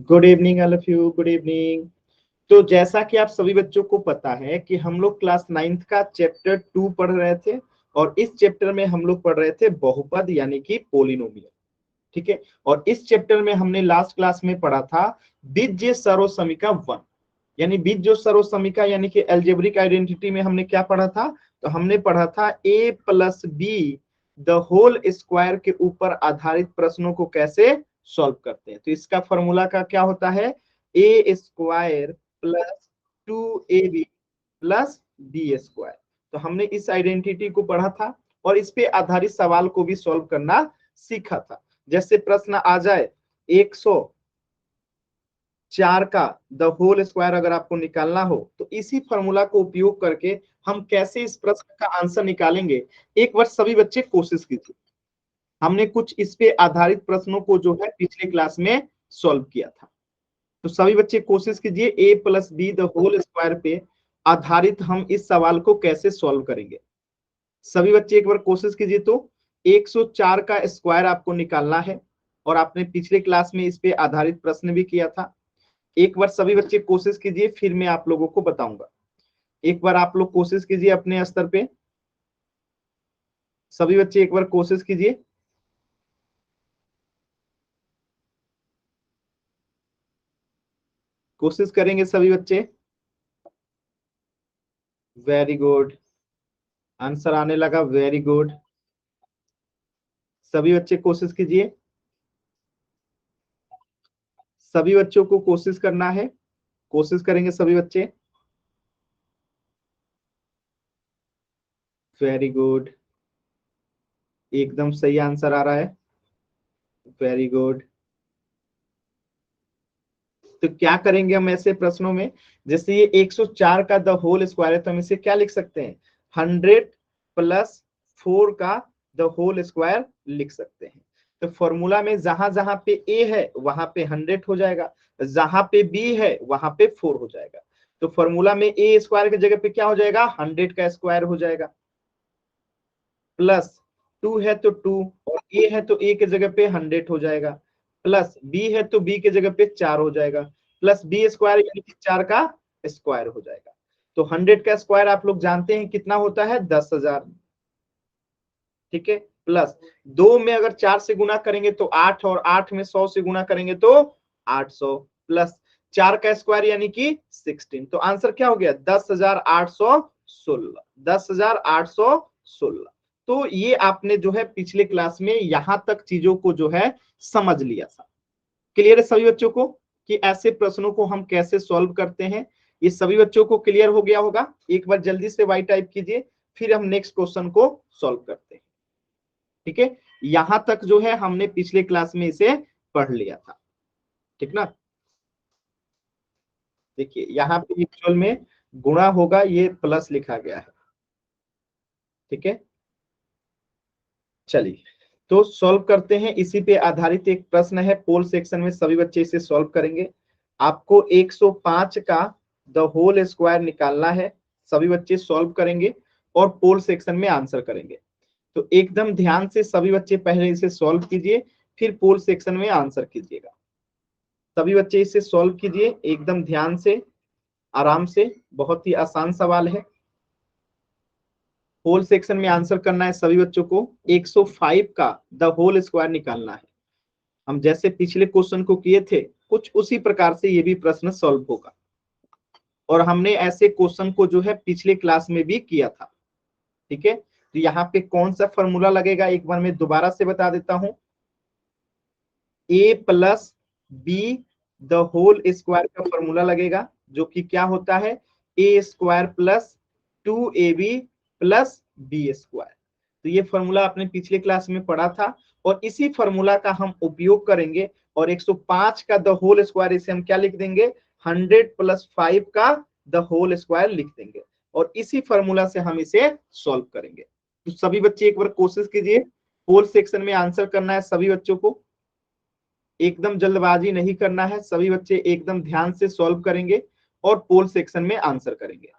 Good evening all of you, good evening. तो जैसा कि आप सभी बच्चों को पता है कि हम लोग क्लास 9th का चैप्टर 2 पढ़ रहे थे और इस चैप्टर में हम लोग पढ़ रहे थे बहुपद यानी कि पोलिनोमियल। ठीक है। और इस चैप्टर में हमने लास्ट क्लास में पढ़ा था बीजीय सर्वसमीका 1, यानी बीजीय सर्वसमीका यानी कि अलजेब्रिक आइडेंटिटी में हमने क्या पढ़ा था। तो हमने पढ़ा था a plus B the whole square के ऊपर आधारित प्रश्नों को कैसे सॉल्व करते हैं। तो इसका फॉर्मूला का क्या होता है, a square plus 2ab plus B square. तो हमने इस आइडेंटिटी को पढ़ा था और इस पे आधारित सवाल को भी सॉल्व करना सीखा था। जैसे प्रश्न आ जाए 104 का द होल स्क्वायर अगर आपको निकालना हो तो इसी फॉर्मूला को उपयोग करके हम कैसे इस प्रश्न का आंसर निकालेंगे, एक बार सभी बच्चे कोशिश कीजिए। हमने कुछ इस पे आधारित प्रश्नों को जो है पिछले क्लास में सॉल्व किया था। तो सभी बच्चे कोशिश कीजिए a plus B the whole square पे आधारित हम इस सवाल को कैसे सॉल्व करेंगे। सभी बच्चे एक बार कोशिश कीजिए। तो 104 का स्क्वायर आपको निकालना है और आपने पिछले क्लास में इस पे आधारित प्रश्न भी किया था। एक बार सभी बच्चे कोशिश कीजिए, फिर मैं आप लोगों को बताऊंगा। एक बार आप लोग कोशिश कीजिए अपने स्तर पे। सभी बच्चे एक बार कोशिश कीजिए। कोशिश करेंगे सभी बच्चे। वेरी गुड, आंसर आने लगा, वेरी गुड। सभी बच्चे कोशिश कीजिए। सभी बच्चों को कोशिश करना है, कोशिश करेंगे सभी बच्चे। वेरी गुड, एकदम सही आंसर आ रहा है। Very good. तो क्या करेंगे हम ऐसे प्रश्नों में, जैसे ये 104 का द होल स्क्वायर है तो हम इसे क्या लिख सकते हैं, 100 प्लस 4 का द होल स्क्वायर लिख सकते हैं। तो फॉर्मूला में जहां जहां पे a है वहां पे 100 हो जाएगा, जहां पे b है वहां पे 4 हो जाएगा। तो फॉर्मूला में a स्क्वायर की जगह पे क्या हो जाएगा, 100 का स्क्वायर हो जाएगा, प्लस 2 है तो 2 और a है तो a की जगह पे 100 हो जाएगा, प्लस b है तो b की जगह पे 4 हो जाएगा, प्लस b स्क्वायर यानी कि 4 का स्क्वायर हो जाएगा। तो 100 का स्क्वायर आप लोग जानते हैं कितना होता है, 10,000। ठीक है। प्लस 2 में अगर 4 से गुना करेंगे तो 8 और 8 में 100 से गुना करेंगे तो 800, प्लस 4 का स्क्वायर यानी कि 16। तो आंसर क्या हो गया, 10,816, 10,816। तो ये आपने जो है पिछले क्लास में यहां तक चीजों को जो है समझ लिया था। क्लियर है सभी बच्चों को कि ऐसे प्रश्नों को हम कैसे सॉल्व करते हैं, ये सभी बच्चों को क्लियर हो गया होगा। एक बार जल्दी से वाई टाइप कीजिए, फिर हम नेक्स्ट क्वेश्चन को सॉल्व करते हैं। ठीक है, यहां तक जो है हमने पिछले क्लास में इसे पढ़ लिया था। ठीक ना। देखिए यहाँ पे एक्चुअल में गुणा होगा, ये प्लस लिखा गया है। ठीक है, चलिए तो सॉल्व करते हैं। इसी पे आधारित एक प्रश्न है, पोल सेक्शन में सभी बच्चे इसे सॉल्व करेंगे। आपको 105 का द होल स्क्वायर निकालना है, सभी बच्चे सॉल्व करेंगे और पोल सेक्शन में आंसर करेंगे। तो एकदम ध्यान से सभी बच्चे पहले इसे सॉल्व कीजिए, फिर पोल सेक्शन में आंसर कीजिएगा। सभी बच्चे इसे सॉल्व कीजिए एकदम ध्यान से, आराम से, बहुत ही आसान सवाल है। होल सेक्शन में आंसर करना है सभी बच्चों को। 105 का द होल स्क्वायर निकालना है। हम जैसे पिछले क्वेश्चन को किए थे कुछ उसी प्रकार से ये भी प्रश्न सॉल्व होगा, और हमने ऐसे क्वेश्चन को जो है पिछले क्लास में भी किया था। ठीक है, तो यहाँ पे कौन सा फॉर्मूला लगेगा एक बार मैं दोबारा से बता देता हूं। a plus B the whole square का फॉर्मूला लगेगा, जो कि क्या होता है, a square plus 2ab plus B square. तो ये फॉर्मूला आपने पिछले क्लास में पढ़ा था और इसी फॉर्मूला का हम उपयोग करेंगे। और 105 का द होल स्क्वायर इसे हम क्या लिख देंगे, 100 प्लस 5 का द होल स्क्वायर लिख देंगे और इसी फॉर्मूला से हम इसे सॉल्व करेंगे। तो सभी बच्चे एक बार कोशिश कीजिए, होल सेक्शन में आंसर करना है सभी बच्चों को, एकदम जल्दबाजी नहीं करना है। सभी बच्चे एकदम ध्यान से सॉल्व करेंगे और पोल सेक्शन में आंसर करेंगे।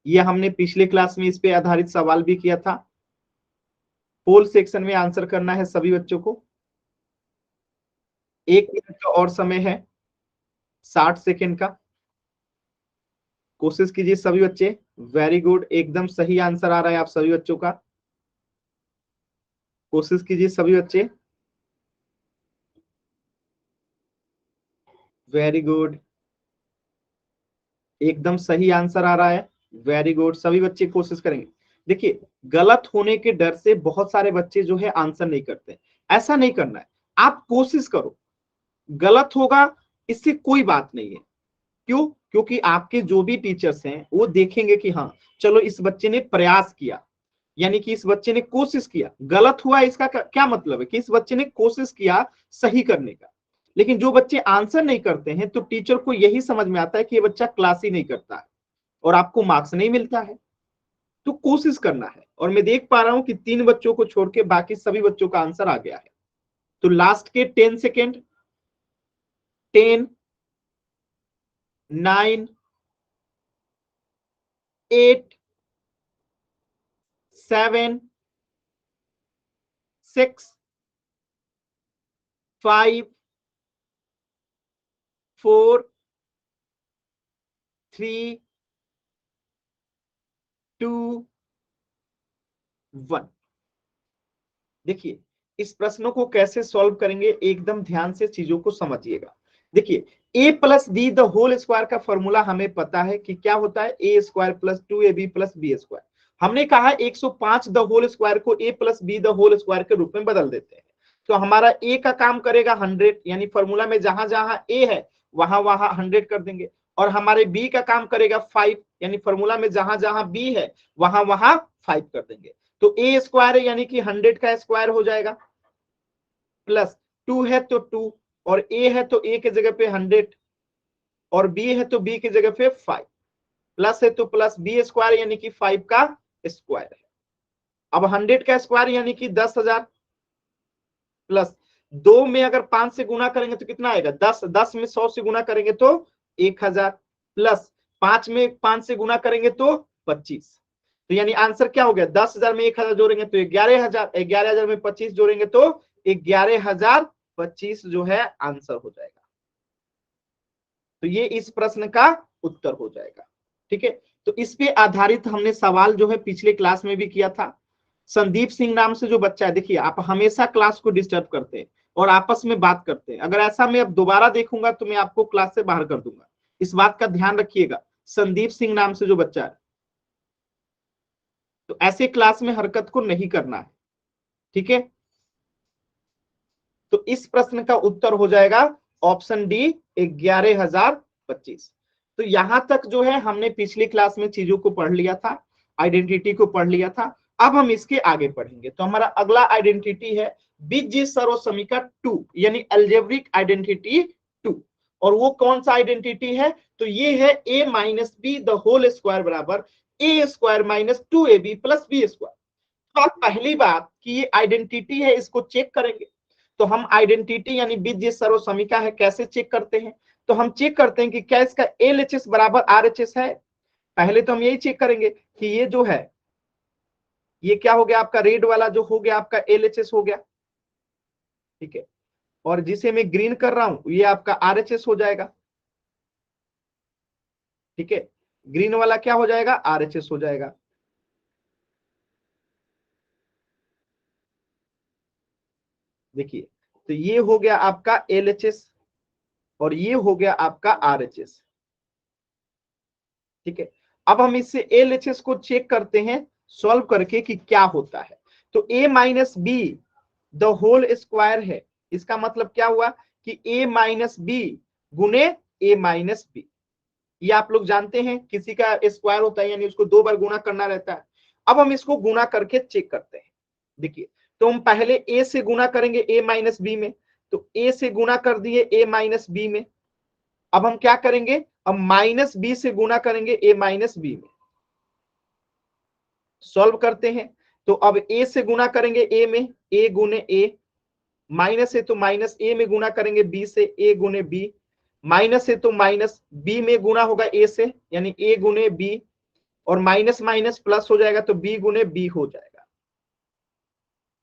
यह हमने पिछले क्लास में इस पे आधारित सवाल भी किया था। पोल सेक्शन में आंसर करना है सभी बच्चों को। 1 मिनट का और समय है, 60 सेकेंड का। कोशिश कीजिए सभी बच्चे। वेरी गुड, एकदम सही आंसर आ रहा है आप सभी बच्चों का। कोशिश कीजिए सभी बच्चे। वेरी गुड, एकदम सही आंसर आ रहा है। वेरी गुड, सभी बच्चे कोशिश करेंगे। देखिए, गलत होने के डर से बहुत सारे बच्चे जो है आंसर नहीं करते। ऐसा नहीं करना है, आप कोशिश करो। गलत होगा इससे कोई बात नहीं है। क्यों? क्योंकि आपके जो भी टीचर्स हैं वो देखेंगे कि हाँ चलो इस बच्चे ने प्रयास किया, यानी कि इस बच्चे ने कोशिश किया। गलत हुआ इसका क्या मतलब है कि इस बच्चे ने कोशिश किया सही करने का। लेकिन जो बच्चे आंसर नहीं करते हैं तो टीचर को यही समझ में आता है कि ये बच्चा क्लास ही नहीं करता है और आपको मार्क्स नहीं मिलता है। तो कोशिश करना है। और मैं देख पा रहा हूं कि 3 बच्चों को छोड़ के बाकी सभी बच्चों का आंसर आ गया है। तो लास्ट के 10 सेकेंड, 10, 9, 8, 7, 6, 5, 4, 3, 2, 1। देखिए, इस प्रश्नों को कैसे सॉल्व करेंगे, एकदम ध्यान से चीजों को समझिएगा। देखिए, a plus B the whole square का फॉर्मूला हमें पता है कि क्या होता है, a square plus 2ab plus B square. हमने कहा 105 द होल स्क्वायर को a plus B the whole square के रूप में बदल देते हैं। तो हमारा a का काम करेगा 100, यानी फॉर्मूला में जहां जहां a है वहां वहां 100 कर देंगे। और हमारे b का काम करेगा 5, यानी फॉर्मूला में जहां जहां b है वहां वहां 5 कर देंगे। तो ए स्क्वायर है यानी कि 100 का स्क्वायर हो जाएगा, प्लस 2 है तो 2, और ए है तो ए की जगह पे 100, और बी है तो बी की जगह पे 5, प्लस है तो प्लस बी स्क्वायर यानी कि 5 का स्क्वायर है। अब 100 का स्क्वायर यानी कि 10,000, प्लस 2 में अगर 5 से गुना करेंगे तो कितना आएगा, 10, 10 में 100 से गुना करेंगे तो 1000, प्लस 5 में 5 से गुना करेंगे तो 25। तो यानी आंसर क्या हो गया, 10,000 में 1,000 जोड़ेंगे तो 11,000, 11,000 में 25 जोड़ेंगे तो 11,025 जो है आंसर हो जाएगा। तो ये इस प्रश्न का उत्तर हो जाएगा। ठीक है, तो इस पे आधारित हमने सवाल जो है पिछले क्लास में भी किया था। संदीप सिंह नाम से जो बच्चा है, देखिए आप हमेशा क्लास को डिस्टर्ब करते हैं और आपस में बात करते हैं। अगर ऐसा मैं अब दोबारा देखूंगा तो मैं आपको क्लास से बाहर कर दूंगा, इस बात का ध्यान रखिएगा। संदीप सिंह नाम से जो बच्चा है, तो ऐसे क्लास में हरकत को नहीं करना है। ठीक है, तो इस प्रश्न का उत्तर हो जाएगा ऑप्शन डी, 11,025। तो यहां तक जो है हमने पिछली क्लास में चीजों को पढ़ लिया था, आइडेंटिटी को पढ़ लिया था। अब हम इसके आगे पढ़ेंगे। तो हमारा अगला आइडेंटिटी है बीजगणितीय सर्वसमीकरण 2, यानी अलजेब्रिक आइडेंटिटी 2। और वो कौन सा आइडेंटिटी है, तो ये है a minus B the whole square बराबर a square minus 2ab plus B square. तो आप पहली बात कि ये आइडेंटिटी है इसको चेक करेंगे। तो हम आइडेंटिटी यानी बीजगणितीय सर्वसमीकरण है, कैसे चेक करते हैं, तो हम चेक करते हैं कि क्या इसका LHS बराबर RHS है। पहले तो हम यही चेक करेंगे कि ये जो है, ये क्या हो गया आपका, रेड वाला जो हो गया आपका LHS हो गया। ठीक है, और जिसे मैं ग्रीन कर रहा हूं ये आपका RHS हो जाएगा। ठीक है, ग्रीन वाला क्या हो जाएगा, RHS हो जाएगा। देखिए, तो ये हो गया आपका LHS और ये हो गया आपका RHS। ठीक है, अब हम इससे LHS को चेक करते हैं सॉल्व करके कि क्या होता है। तो a minus B the whole square है, इसका मतलब क्या हुआ कि a माइनस बी गुने a माइनस बी। ये आप लोग जानते हैं, किसी का स्क्वायर होता है यानी उसको 2 बार गुना करना रहता है। अब हम इसको गुना करके चेक करते हैं। देखिए, तो हम पहले a से गुना करेंगे a माइनस बी में, तो a से गुना कर दिए a माइनस बी में। अब हम क्या करेंगे, अब माइनस बी से गुना करेंगे a माइनस बी में। सॉल्व करते हैं, तो अब a से गुना करेंगे a में, a गुने a, माइनस है तो माइनस a में गुना करेंगे b से, a गुने b, माइनस है तो माइनस b में गुना होगा a से, यानी a गुने b, और माइनस माइनस प्लस हो जाएगा तो b गुने b हो जाएगा।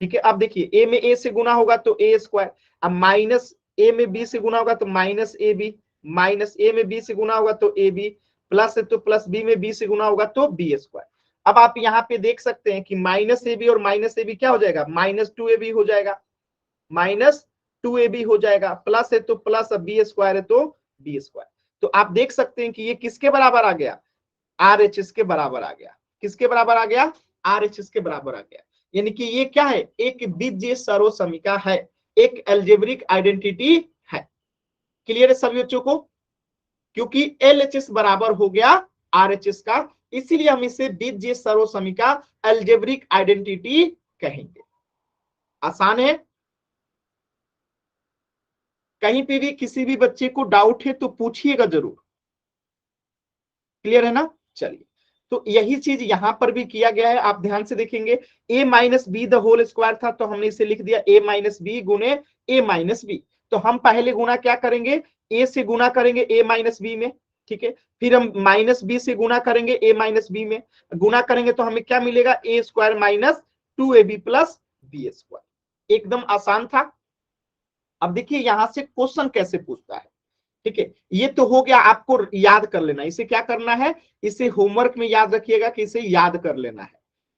ठीक है, अब देखिए a में a से गुना होगा तो a स्क्वायर, अब माइनस ए में बी से गुना होगा तो माइनस ए बी, माइनस ए में बी से गुना होगा तो ए बी, प्लस है तो प्लस बी में बी से गुना होगा तो बी स्क्वायर। अब आप यहाँ पे देख सकते हैं कि माइनस ए बी और माइनस ए बी क्या हो जाएगा, माइनस टू ए बी हो जाएगा, माइनस टू ए बी हो जाएगा, प्लस है तो प्लस, अब बी स्क्वायर है तो बी स्क्वायर। तो आप देख सकते हैं कि ये किसके बराबर आ गया, आर एच एस के बराबर आ गया। किसके बराबर आ गया, आर एच एस के बराबर आ गया। यानी कि ये क्या है, एक बीजीय सर्वसमीका है, एक एल्जेब्रिक आइडेंटिटी है। क्लियर है सभी बच्चों को, क्योंकि एल एच एस बराबर हो गया आर एच एस का, इसीलिए हम इसे बीजीय सर्वसमीका एल्जेब्रिक आइडेंटिटी कहेंगे। आसान है। कहीं पे भी किसी भी बच्चे को डाउट है तो पूछिएगा जरूर। क्लियर है ना। चलिए, तो यही चीज यहां पर भी किया गया है, आप ध्यान से देखेंगे। A minus B the whole square था तो हमने इसे लिख दिया ए माइनस बी गुने ए माइनस बी। तो हम पहले गुना क्या करेंगे, ए से गुना करेंगे ए माइनस बी में, ठीक है। फिर हम माइनस बी से गुना करेंगे ए माइनस बी में, गुना करेंगे तो हमें क्या मिलेगा, a square minus two a b plus B square. एकदम आसान था। अब देखिए यहां से क्वेश्चन कैसे पूछता है, ठीक है। ये तो हो गया, आपको याद कर लेना, इसे क्या करना है, इसे होमवर्क में याद रखिएगा कि इसे याद कर लेना है,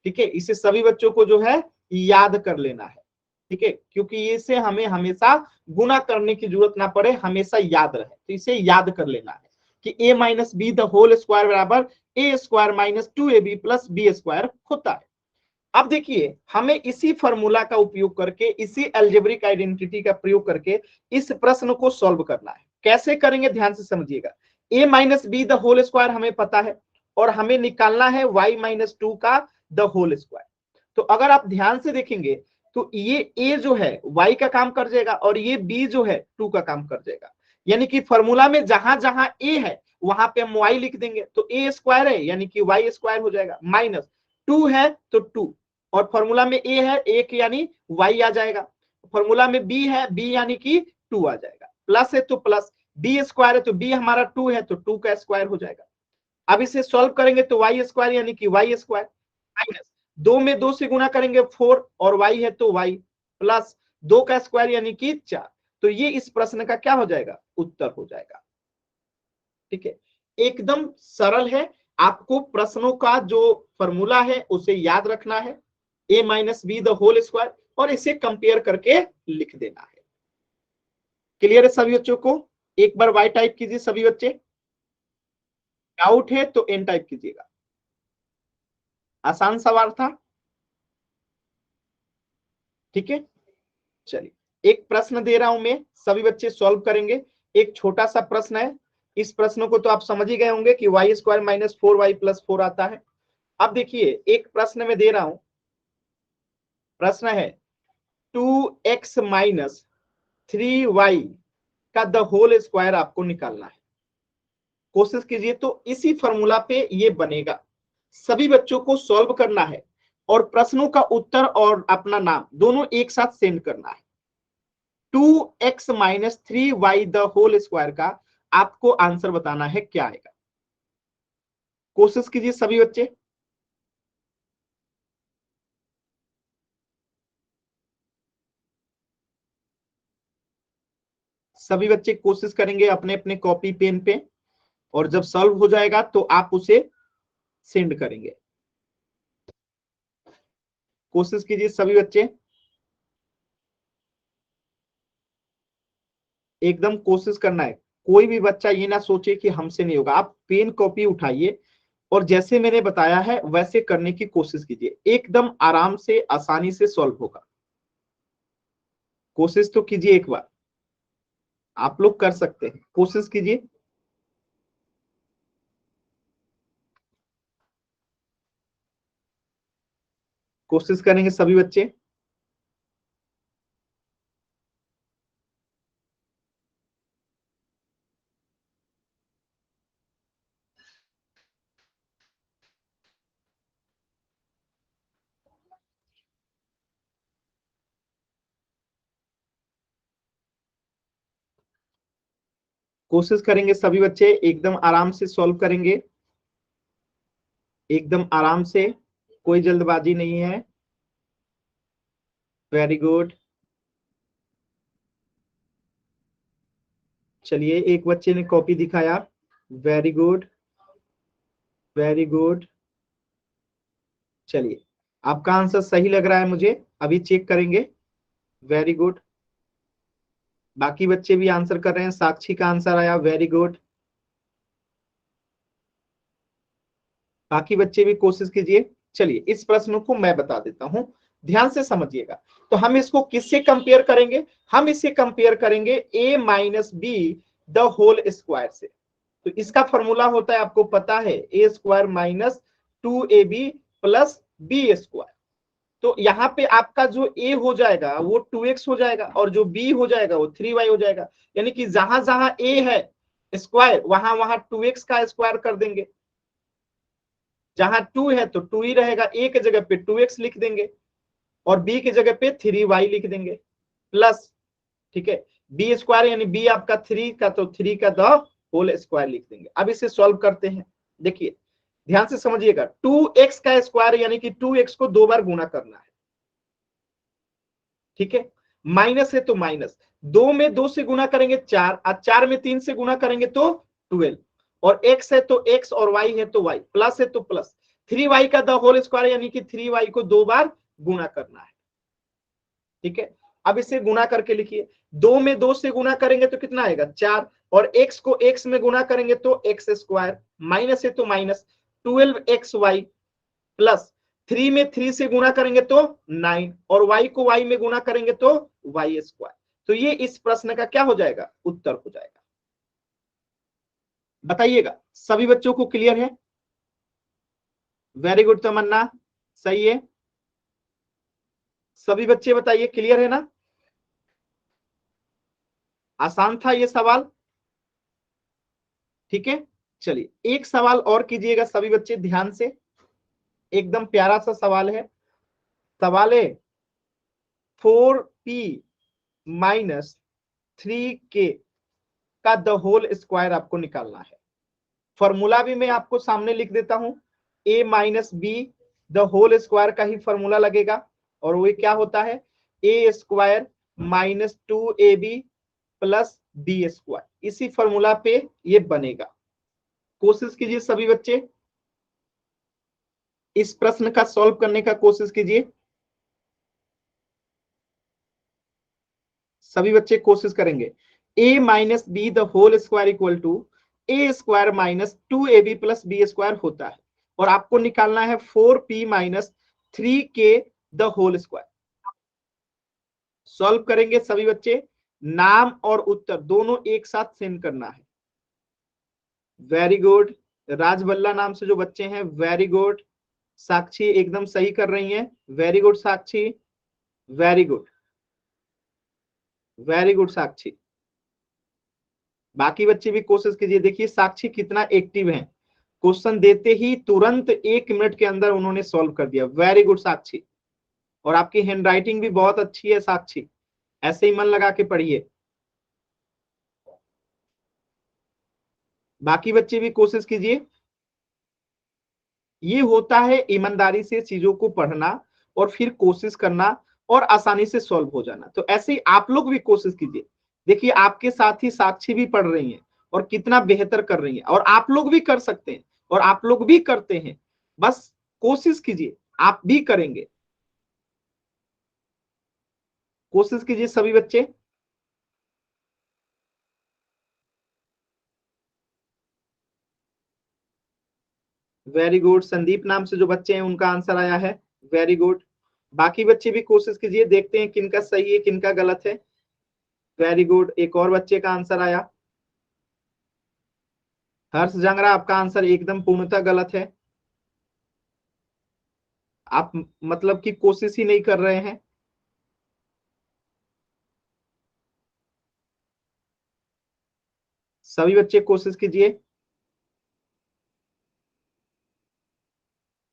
ठीक है। इसे सभी बच्चों को जो है याद कर लेना है, ठीक है, क्योंकि इसे हमें हमेशा गुना करने की जरूरत ना पड़े, हमेशा याद रहे, तो इसे याद कर लेना है कि a minus B the whole square बराबर a square minus two a b plus B square होता है। अब देखिए हमें इसी फॉर्मूला का उपयोग करके, इसी अलजेब्रिक आइडेंटिटी का प्रयोग करके इस प्रश्न को सॉल्व करना है। कैसे करेंगे ध्यान से समझिएगा। a minus B the whole square हमें पता है, और हमें निकालना है y माइनस टू का द होल स्क्वायर। तो अगर आप ध्यान से देखेंगे तो ये a जो है y का काम कर जाएगा, और ये b जो है 2 का काम कर जाएगा। यानी कि फॉर्मूला में जहां जहां a है वहां पे हम y लिख देंगे, तो a स्क्वायर है यानी कि y स्क्वायर हो जाएगा, माइनस 2 है तो 2, और फॉर्मूला में a है एक यानी y आ जाएगा, फॉर्मूला में b है b यानी कि 2 आ जाएगा, प्लस है तो प्लस, b स्क्वायर है तो b हमारा 2 है तो 2 का स्क्वायर हो जाएगा। अब इसे सॉल्व करेंगे तो y स्क्वायर यानी कि y स्क्वायर, माइनस 2 में 2 से गुना करेंगे 4, और y है तो y, प्लस 2 का स्क्वायर यानी कि 4। तो ये इस प्रश्न का क्या हो जाएगा, उत्तर हो जाएगा, ठीक है। एकदम सरल है, आपको प्रश्नों का जो फॉर्मूला है उसे याद रखना है, a minus B the whole square, और इसे कंपेयर करके लिख देना है। क्लियर है सभी बच्चों को। एक बार y टाइप कीजिए सभी बच्चे, डाउट है तो n टाइप कीजिएगा। आसान सवाल था, ठीक है। चलिए एक प्रश्न दे रहा हूं मैं, सभी बच्चे सॉल्व करेंगे। एक छोटा सा प्रश्न है, इस प्रश्न को तो आप समझ ही गए होंगे कि Y square minus 4y plus 4 आता है। अब देखिए एक प्रश्न में दे रहा हूं, प्रश्न है 2x माइनस 3y का द होल स्क्वायर आपको निकालना है। कोशिश कीजिए, तो इसी फॉर्मूला पे ये बनेगा। सभी बच्चों को सॉल्व करना है, और प्रश्नों का उत्तर और अपना नाम दोनों एक साथ सेंड करना है। 2x minus 3y the whole square का आपको आंसर बताना है क्या आएगा। कोशिश कीजिए सभी बच्चे। सभी बच्चे कोशिश करेंगे अपने अपने कॉपी पेन पे, और जब सॉल्व हो जाएगा तो आप उसे सेंड करेंगे। कोशिश कीजिए सभी बच्चे, एकदम कोशिश करना है। कोई भी बच्चा ये ना सोचे कि हमसे नहीं होगा। आप पेन कॉपी उठाइए और जैसे मैंने बताया है वैसे करने की कोशिश कीजिए, एकदम आराम से आसानी से सॉल्व होगा। कोशिश तो कीजिए एक बार, आप लोग कर सकते हैं, कोशिश कीजिए। कोशिश करेंगे सभी बच्चे। कोशिश करेंगे सभी बच्चे, एकदम आराम से सॉल्व करेंगे, एकदम आराम से, कोई जल्दबाजी नहीं है। Very good. चलिए, एक बच्चे ने कॉपी दिखाया, वेरी गुड वेरी गुड। चलिए, आपका आंसर सही लग रहा है मुझे, अभी चेक करेंगे। Very good. बाकी बच्चे भी आंसर कर रहे हैं, साक्षी का आंसर आया, वेरी गुड। बाकी बच्चे भी कोशिश कीजिए। चलिए, इस प्रश्न को मैं बता देता हूं, ध्यान से समझिएगा। तो हम इसको किससे कंपेयर करेंगे? हम इससे कंपेयर करेंगे a minus B the whole square से। तो इसका फॉर्मूला होता है, आपको पता है, a square minus 2ab plus B square. तो यहाँ पे आपका जो a हो जाएगा वो 2x हो जाएगा, और जो b हो जाएगा वो 3y हो जाएगा। यानी कि जहां जहां a है स्क्वायर, वहां वहां 2x का स्क्वायर कर देंगे। जहां 2 है तो 2 ही रहेगा, a की जगह पे 2x लिख देंगे, और b की जगह पे 3y लिख देंगे, प्लस, ठीक है, बी स्क्वायर यानी b आपका 3 का, तो 3 का द होल स्क्वायर लिख देंगे। अब इसे सॉल्व करते हैं। देखिए, ध्यान से समझिएगा, 2x का स्क्वायर यानी कि 2x को 2 बार गुना करना है, ठीक है। माइनस है तो माइनस, 2 में 2 से गुना करेंगे 4, और 4 में 3 से गुना करेंगे तो 12, और x है तो x, और y है तो y, प्लस है तो प्लस। 3y का द होल स्क्वायर यानी कि 3y को 2 बार गुना करना है, ठीक है। अब इसे गुना करके लिखिए, 2 में 2 से गुना करेंगे तो कितना आएगा 4, और x को x में गुना करेंगे तो x स्क्वायर, माइनस है तो माइनस 12xy, प्लस 3 में 3 से गुना करेंगे तो 9, और y को y में गुना करेंगे तो y स्क्वायर। तो ये इस प्रश्न का क्या हो जाएगा, उत्तर हो जाएगा। बताइएगा, सभी बच्चों को क्लियर है? वेरी गुड तमन्ना, सही है। सभी बच्चे बताइए, क्लियर है ना? आसान था ये सवाल, ठीक है। चलिए, एक सवाल और कीजिएगा सभी बच्चे ध्यान से, एकदम प्यारा सा सवाल है। सवाल है 4p माइनस 3k का द होल स्क्वायर आपको निकालना है। फॉर्मूला भी मैं आपको सामने लिख देता हूं, a minus B the whole square का ही फॉर्मूला लगेगा, और वो क्या होता है, a square minus 2ab plus B square. इसी फॉर्मूला पे ये बनेगा। कोशिश कीजिए सभी बच्चे, इस प्रश्न का सॉल्व करने का कोशिश कीजिए। सभी बच्चे कोशिश करेंगे। a minus B the whole square equal to A square minus 2ab plus B square होता है, और आपको निकालना है 4p minus 3k the whole square. Solve करेंगे सभी बच्चे, नाम और उत्तर दोनों एक साथ सेंड करना है। Very good. राजबल्ला नाम से जो बच्चे हैं, वेरी गुड। साक्षी एकदम सही कर रही हैं, very good Sakshi, very good, very good साक्षी। बाकी बच्चे भी कोशिश कीजिए। देखिए साक्षी कितना एक्टिव है, क्वेश्चन देते ही तुरंत 1 मिनट के अंदर उन्होंने सॉल्व कर दिया, वेरी गुड साक्षी। और आपकी हैंडराइटिंग भी बहुत अच्छी है साक्षी, ऐसे ही मन लगा के पढ़िए। बाकी बच्चे भी कोशिश कीजिए। ये होता है ईमानदारी से चीजों को पढ़ना, और फिर कोशिश करना, और आसानी से सॉल्व हो जाना। तो ऐसे ही आप लोग भी कोशिश कीजिए। देखिए, आपके साथ ही साक्षी भी पढ़ रही हैं, और कितना बेहतर कर रही हैं, और आप लोग भी कर सकते हैं, और आप लोग भी करते हैं। बस कोशिश कीजिए, आप भी करेंगे। कोशिश कीजिए सभी बच्चे। Very good. संदीप नाम से जो बच्चे हैं उनका आंसर आया है, वेरी गुड। बाकी बच्चे भी कोशिश कीजिए, देखते हैं किनका सही है किनका गलत है। Very good. एक और बच्चे का आंसर आया, हर्ष जंगरा, आपका आंसर एकदम पूर्णतः गलत है। आप मतलब कि कोशिश ही नहीं कर रहे हैं। सभी बच्चे कोशिश कीजिए,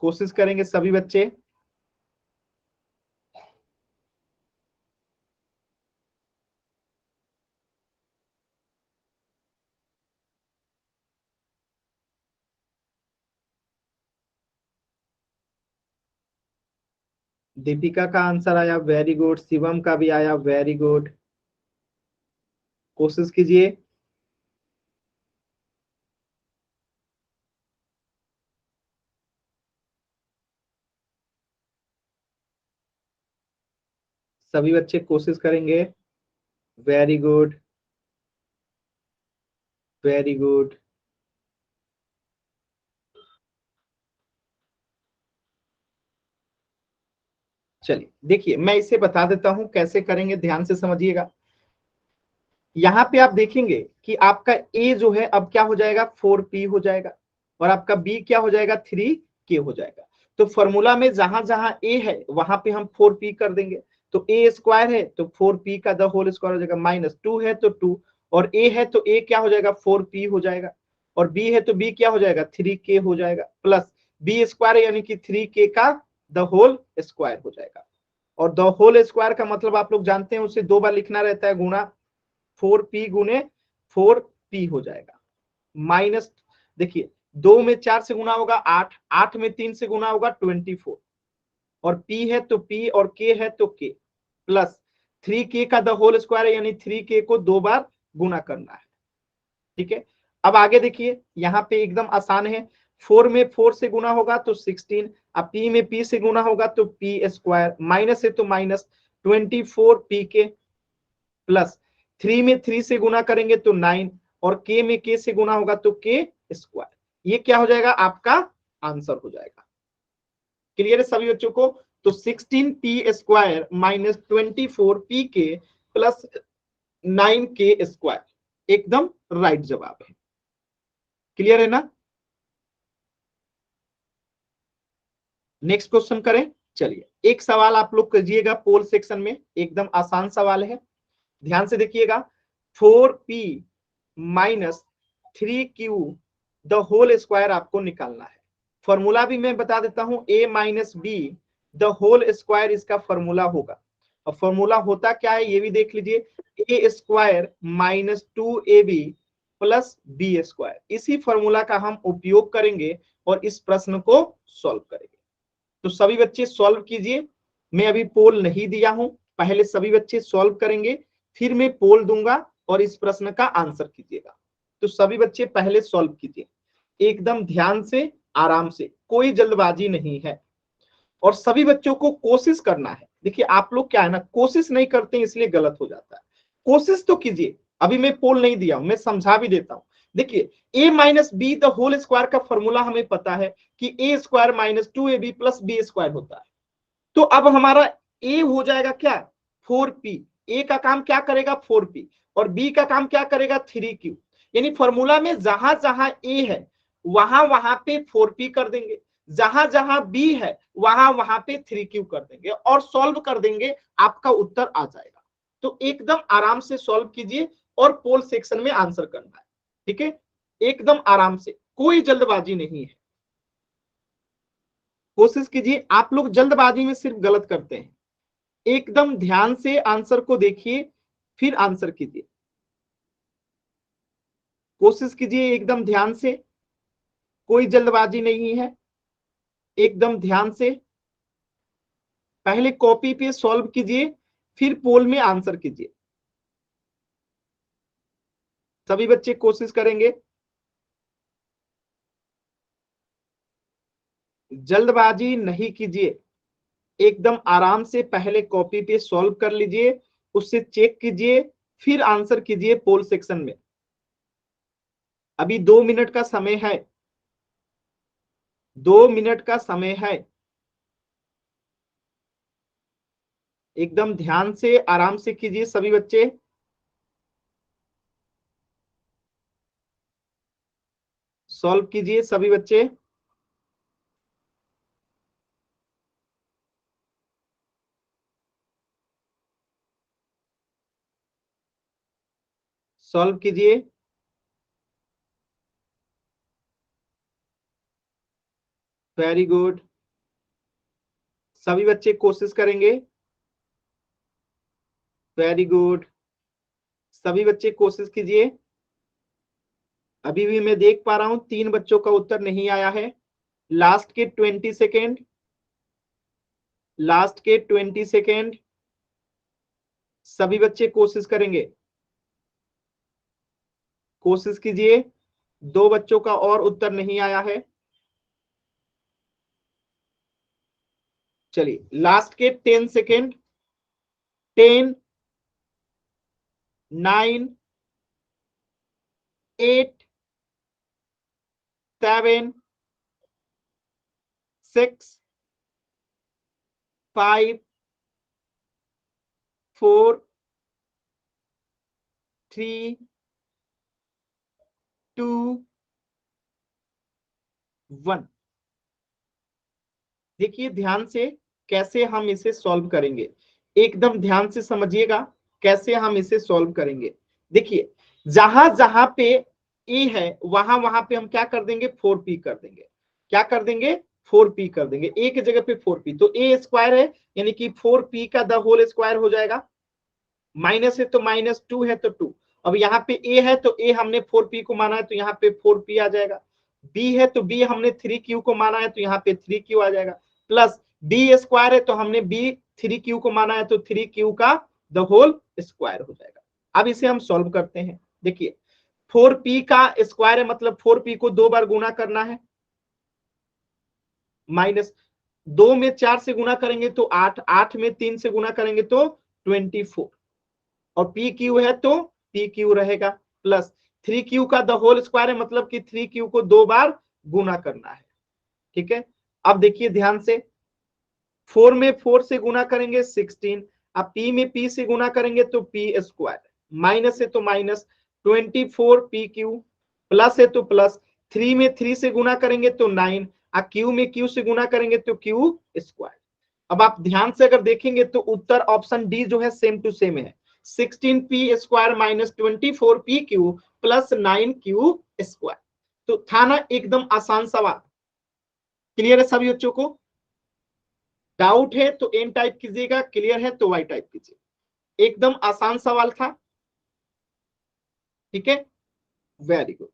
कोशिश करेंगे सभी बच्चे। दीपिका का आंसर आया, वेरी गुड। शिवम का भी आया, वेरी गुड। कोशिश कीजिए। सभी बच्चे कोशिश करेंगे। Very good, very good. चलिए देखिए, मैं इसे बता देता हूं कैसे करेंगे, ध्यान से समझिएगा। यहाँ पे आप देखेंगे कि आपका ए जो है अब क्या हो जाएगा, 4p हो जाएगा, और आपका बी क्या हो जाएगा, 3k हो जाएगा। तो फॉर्मूला में जहां जहां ए है वहां पे हम 4p कर देंगे। तो ए स्क्वायर है तो 4p का द होल स्क्वायर हो जाएगा, -2 है तो 2, और ए है तो ए क्या हो जाएगा, 4p हो जाएगा, और बी है तो बी क्या हो जाएगा, 3k हो जाएगा, प्लस बी स्क्वायर यानी कि 3k का द होल स्क्वायर हो जाएगा। और द होल स्क्वायर का मतलब आप लोग जानते हैं, उसे 2 बार लिखना रहता है, गुणा 4p गुने 4p हो जाएगा, माइनस, देखिए 2 में 4 से गुना होगा 8, 8 में 3 से गुना होगा 24, और p है तो p और k है तो k, प्लस 3k का द होल स्क्वायर है, यानी 3k को 2 बार गुना करना है। ठीक है, अब आगे देखिए, यहाँ पे एकदम आसान है। 4 में 4 से गुना होगा तो 16, अब p में p से गुना होगा तो p स्क्वायर, माइनस है तो माइनस 24p के, प्लस 3 में 3 से गुना करेंगे तो 9, और k में k से गुना होगा तो k स्क्वायर। ये क्या हो जाएगा, आपका आंसर हो जाएगा। क्लियर है सभी बच्चों को? तो 16p स्क्वायर माइनस 24p के प्लस 9k स्क्वायर एकदम राइट जवाब है। क्लियर है ना? नेक्स्ट क्वेश्चन करें। चलिए, एक सवाल आप लोग कीजिएगा पोल सेक्शन में, एकदम आसान सवाल है, ध्यान से देखिएगा। 4p minus 3q the whole square आपको निकालना है। फॉर्मूला भी मैं बता देता हूं, a minus B the whole square इसका फॉर्मूला होगा। और फॉर्मूला होता क्या है ये भी देख लीजिए, a square minus 2ab plus B square. इसी फॉर्मूला का हम उपयोग करेंगे और इस प्रश्न को सॉल्व करेंगे। तो सभी बच्चे सॉल्व कीजिए। मैं अभी पोल नहीं दिया हूं, पहले सभी बच्चे सॉल्व करेंगे, फिर मैं पोल दूंगा और इस प्रश्न का आंसर कीजिएगा। तो सभी बच्चे पहले सॉल्व कीजिए, एकदम ध्यान से, आराम से, कोई जल्दबाजी नहीं है। और सभी बच्चों को कोशिश करना है। देखिए आप लोग क्या है ना, कोशिश नहीं करते इसलिए गलत हो जाता है। कोशिश तो कीजिए। अभी मैं पोल नहीं दिया हूं, मैं समझा भी देता हूं। देखिए a minus B the whole square का फॉर्मूला हमें पता है कि a square minus 2ab plus B square होता है। तो अब हमारा a हो जाएगा क्या, 4p। a का काम क्या करेगा, 4p, और b का काम क्या करेगा, 3q। यानी फॉर्मूला में जहां जहां a है वहां वहां पे 4p कर देंगे, जहां जहां b है वहां वहां पे 3q कर देंगे, और सॉल्व कर देंगे, आपका उत्तर आ जाएगा। तो एकदम आराम से सॉल्व कीजिए और पोल सेक्शन में आंसर करना है। ठीक है, एकदम आराम से, कोई जल्दबाजी नहीं है। कोशिश कीजिए, आप लोग जल्दबाजी में सिर्फ गलत करते हैं। एकदम ध्यान से आंसर को देखिए, फिर आंसर कीजिए। कोशिश कीजिए एकदम ध्यान से, कोई जल्दबाजी नहीं है, एकदम ध्यान से। पहले कॉपी पे सॉल्व कीजिए, फिर पोल में आंसर कीजिए। सभी बच्चे कोशिश करेंगे, जल्दबाजी नहीं कीजिए, एकदम आराम से पहले कॉपी पे सॉल्व कर लीजिए, उससे चेक कीजिए, फिर आंसर कीजिए पोल सेक्शन में। अभी 2 मिनट का समय है, 2 मिनट का समय है। एकदम ध्यान से आराम से कीजिए सभी बच्चे। सॉल्व कीजिए सभी बच्चे। सॉल्व कीजिए। वेरी गुड, सभी बच्चे कोशिश करेंगे। वेरी गुड, सभी बच्चे कोशिश कीजिए। अभी भी मैं देख पा रहा हूं 3 बच्चों का उत्तर नहीं आया है। लास्ट के 20 सेकेंड, लास्ट के 20 सेकेंड, सभी बच्चे कोशिश करेंगे। कोशिश कीजिए, 2 बच्चों का और उत्तर नहीं आया है। चलिए लास्ट के 10 सेकेंड, 10, 9, 8, 7, 6, 5, 4, 3, 2, 1। देखिए ध्यान से कैसे हम इसे सॉल्व करेंगे, एकदम ध्यान से समझिएगा कैसे हम इसे सॉल्व करेंगे। देखिए जहां जहां पे ए है वहां वहां पे हम क्या कर देंगे, 4p कर देंगे। क्या कर देंगे, 4p कर देंगे। ए की जगह पे 4p, तो ए स्क्वायर है यानी कि 4p का द होल स्क्वायर हो जाएगा। माइनस है तो -2 है तो 2। अब यहाँ पे ए है तो ए हमने 4p को माना है तो यहाँ पे 4p आ जाएगा। बी है तो बी हमने 3q को माना है तो यहाँ पे 3q आ जाएगा। प्लस डी स्क्वायर है तो हमने बी 3q को माना है तो 3q का द होल स्क्वायर हो जाएगा। अब इसे हम सॉल्व करते हैं। देखिए 4p का स्क्वायर है मतलब 4p को 2 बार गुना करना है, माइनस 2 में 4 से गुना करेंगे तो 8, 8 में 3 से गुना करेंगे तो 24, और पी क्यू है तो पी क्यू रहेगा। प्लस 3q का द होल स्क्वायर है मतलब कि 3q को 2 बार गुना करना है। ठीक है, अब देखिए ध्यान से, 4 में 4 से गुना करेंगे 16, अब p में p से गुना करेंगे तो p स्क्वायर, माइनस है तो माइनस 24 पी क्यू, प्लस है तो प्लस 3 में 3 से गुना करेंगे तो 9, अब q में q से गुना करेंगे तो q स्क्वायर। अब आप ध्यान से अगर देखेंगे तो उत्तर ऑप्शन डी जो है सेम टू सेम है, 16p square minus 24pq plus 9q square. तो था ना एकदम आसान सवाल। क्लियर है सभी बच्चों को? डाउट है तो एन टाइप कीजिएगा, क्लियर है तो वाई टाइप कीजिए। एकदम आसान सवाल था। ठीक है, वेरी गुड।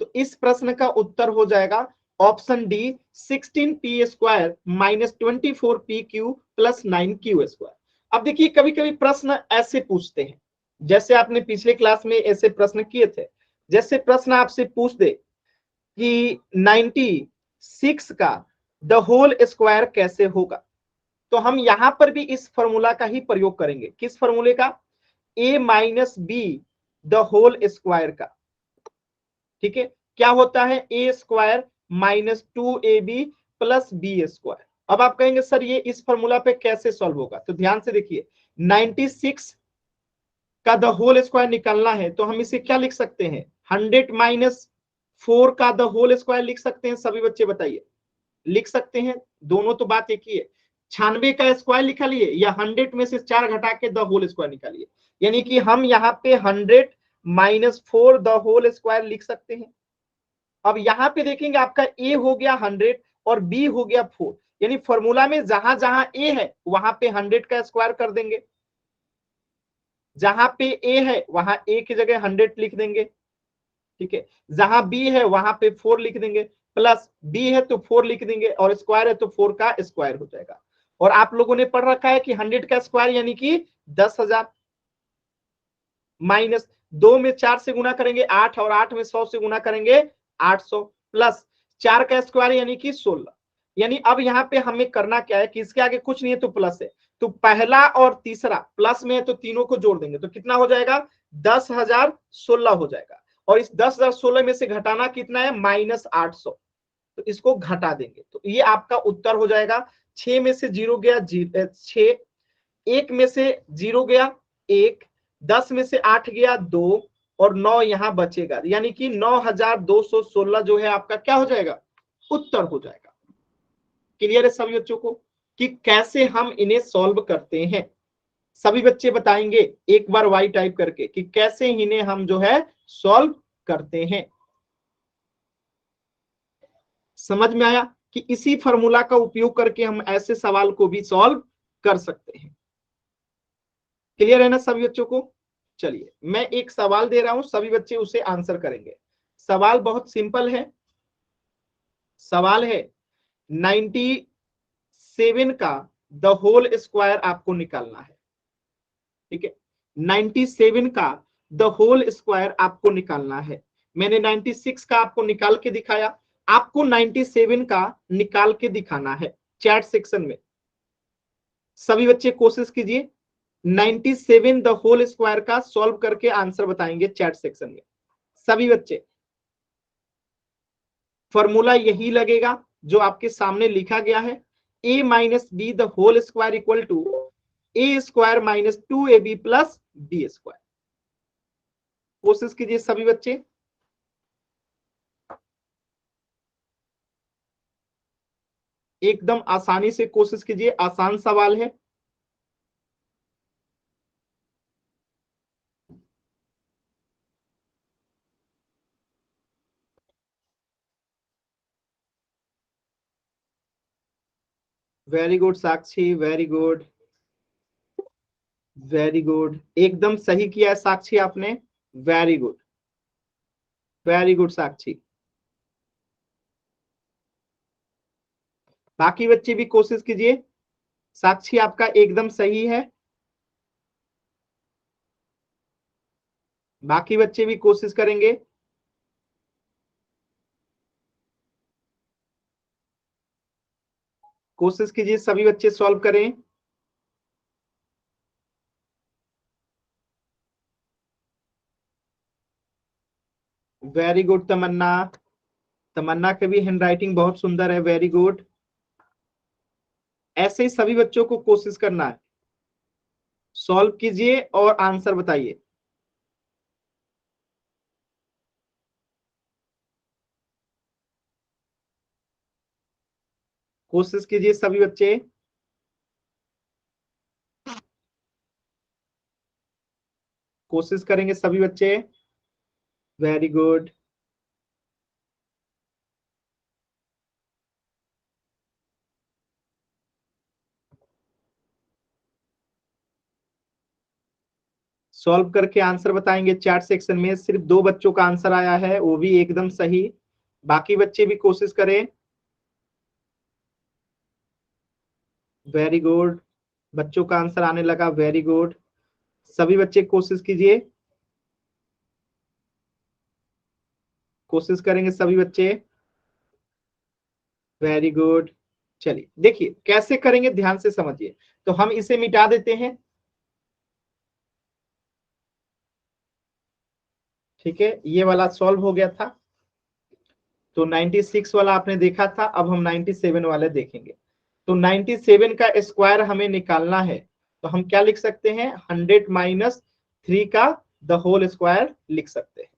तो इस प्रश्न का उत्तर हो जाएगा option D, 16p square minus 24pq plus 9q square. अब देखिए कभी कभी प्रश्न ऐसे पूछते हैं, जैसे आपने पिछले क्लास में ऐसे प्रश्न किए थे। जैसे प्रश्न आपसे पूछ दे कि 96 का द होल स्क्वायर कैसे होगा, तो हम यहां पर भी इस फॉर्मूला का ही प्रयोग करेंगे। किस फॉर्मूले का? a minus B the whole square का। ठीक है, क्या होता है, a square minus 2ab plus B square. अब आप कहेंगे सर ये इस फॉर्मूला पे कैसे सॉल्व होगा, तो ध्यान से देखिए 96 का द होल स्क्वायर निकालना है तो हम इसे क्या लिख सकते हैं, 100 माइनस 4 का द होल स्क्वायर लिख सकते हैं। सभी बच्चे बताइए, लिख सकते हैं? दोनों तो बात एक ही है। 96 का स्क्वायर निकालिए या 100 में से 4 घटा के द होल स्क्वायर निकालिए, यानी कि हम यहाँ पे 100 माइनस 4 द होल स्क्वायर लिख सकते हैं। अब यहाँ पे देखेंगे आपका ए हो गया 100 और बी हो गया 4, यानी फॉर्मूला में जहां जहां ए है वहां पे 100 का स्क्वायर कर देंगे, जहां पे ए है वहां ए की जगह 100 लिख देंगे। ठीक है, जहां बी है वहां पे 4 लिख देंगे, प्लस बी है तो 4 लिख देंगे और स्क्वायर है तो 4 का स्क्वायर हो जाएगा। और आप लोगों ने पढ़ रखा है कि 100 का स्क्वायर यानी कि 10,000, माइनस 2 में 4 से गुना करेंगे 8 और 8 में 100 से गुना करेंगे 800, प्लस 4 का स्क्वायर यानी कि 16। यानी अब यहाँ पे हमें करना क्या है कि इसके आगे कुछ नहीं है तो प्लस है, तो पहला और तीसरा प्लस में है तो तीनों को जोड़ देंगे तो कितना हो जाएगा, 10,016 हो जाएगा। और इस 10,016 में से घटाना कितना है, -800, तो इसको घटा देंगे तो ये आपका उत्तर हो जाएगा। 6 में से 0 गया 6, 1 में से 0 गया 1, 10 में से 8 गया 2 और 9 यहां बचेगा, यानी कि 9,216 जो है आपका क्या हो जाएगा, उत्तर हो जाएगा। क्लियर है सभी बच्चों को कि कैसे हम इन्हें सॉल्व करते हैं? सभी बच्चे बताएंगे एक बार वाई टाइप करके कि कैसे इन्हें हम जो है सॉल्व करते हैं। समझ में आया कि इसी फॉर्मूला का उपयोग करके हम ऐसे सवाल को भी सॉल्व कर सकते हैं। क्लियर है ना सभी बच्चों को? चलिए मैं एक सवाल दे रहा हूं, सभी बच्चे उसे आंसर करेंगे। सवाल बहुत सिंपल है। सवाल है 97 का द होल स्क्वायर आपको निकालना है। ठीक है, 97 का द होल स्क्वायर आपको निकालना है। मैंने 96 का आपको निकाल के दिखाया, आपको 97 का निकाल के दिखाना है चैट सेक्शन में। सभी बच्चे कोशिश कीजिए 97 द होल स्क्वायर का सॉल्व करके आंसर बताएंगे चैट सेक्शन में सभी बच्चे। फॉर्मूला यही लगेगा जो आपके सामने लिखा गया है, a minus B the whole square equal to A square minus 2ab plus B square. कोशिश कीजिए सभी बच्चे। एकदम आसानी से कोशिश कीजिए, आसान सवाल है। Very good Sakshi, very good, very good, एकदम सही किया है साक्षी आपने, वेरी गुड, वेरी गुड साक्षी। बाकी बच्चे भी कोशिश कीजिए। साक्षी आपका एकदम सही है, बाकी बच्चे भी कोशिश करेंगे। कोशिश कीजिए सभी बच्चे सॉल्व करें। वेरी गुड तमन्ना, तमन्ना की भी हैंडराइटिंग बहुत सुंदर है, वेरी गुड। ऐसे ही सभी बच्चों को कोशिश करना है, सॉल्व कीजिए और आंसर बताइए। कोशिश कीजिए सभी बच्चे। कोशिश करेंगे सभी बच्चे, वेरी गुड। सॉल्व करके आंसर बताएंगे चैट सेक्शन में। सिर्फ 2 बच्चों का आंसर आया है, वो भी एकदम सही। बाकी बच्चे भी कोशिश करें। वेरी गुड, बच्चों का आंसर आने लगा, वेरी गुड। सभी बच्चे कोशिश कीजिए, कोशिश करेंगे सभी बच्चे, वेरी गुड। चलिए देखिए कैसे करेंगे, ध्यान से समझिए। तो हम इसे मिटा देते हैं, ठीक है, ये वाला सॉल्व हो गया था। तो 96 वाला आपने देखा था, अब हम 97 वाले देखेंगे। तो 97 का स्क्वायर हमें निकालना है, तो हम क्या लिख सकते हैं, 100 माइनस 3 का द होल स्क्वायर लिख सकते हैं।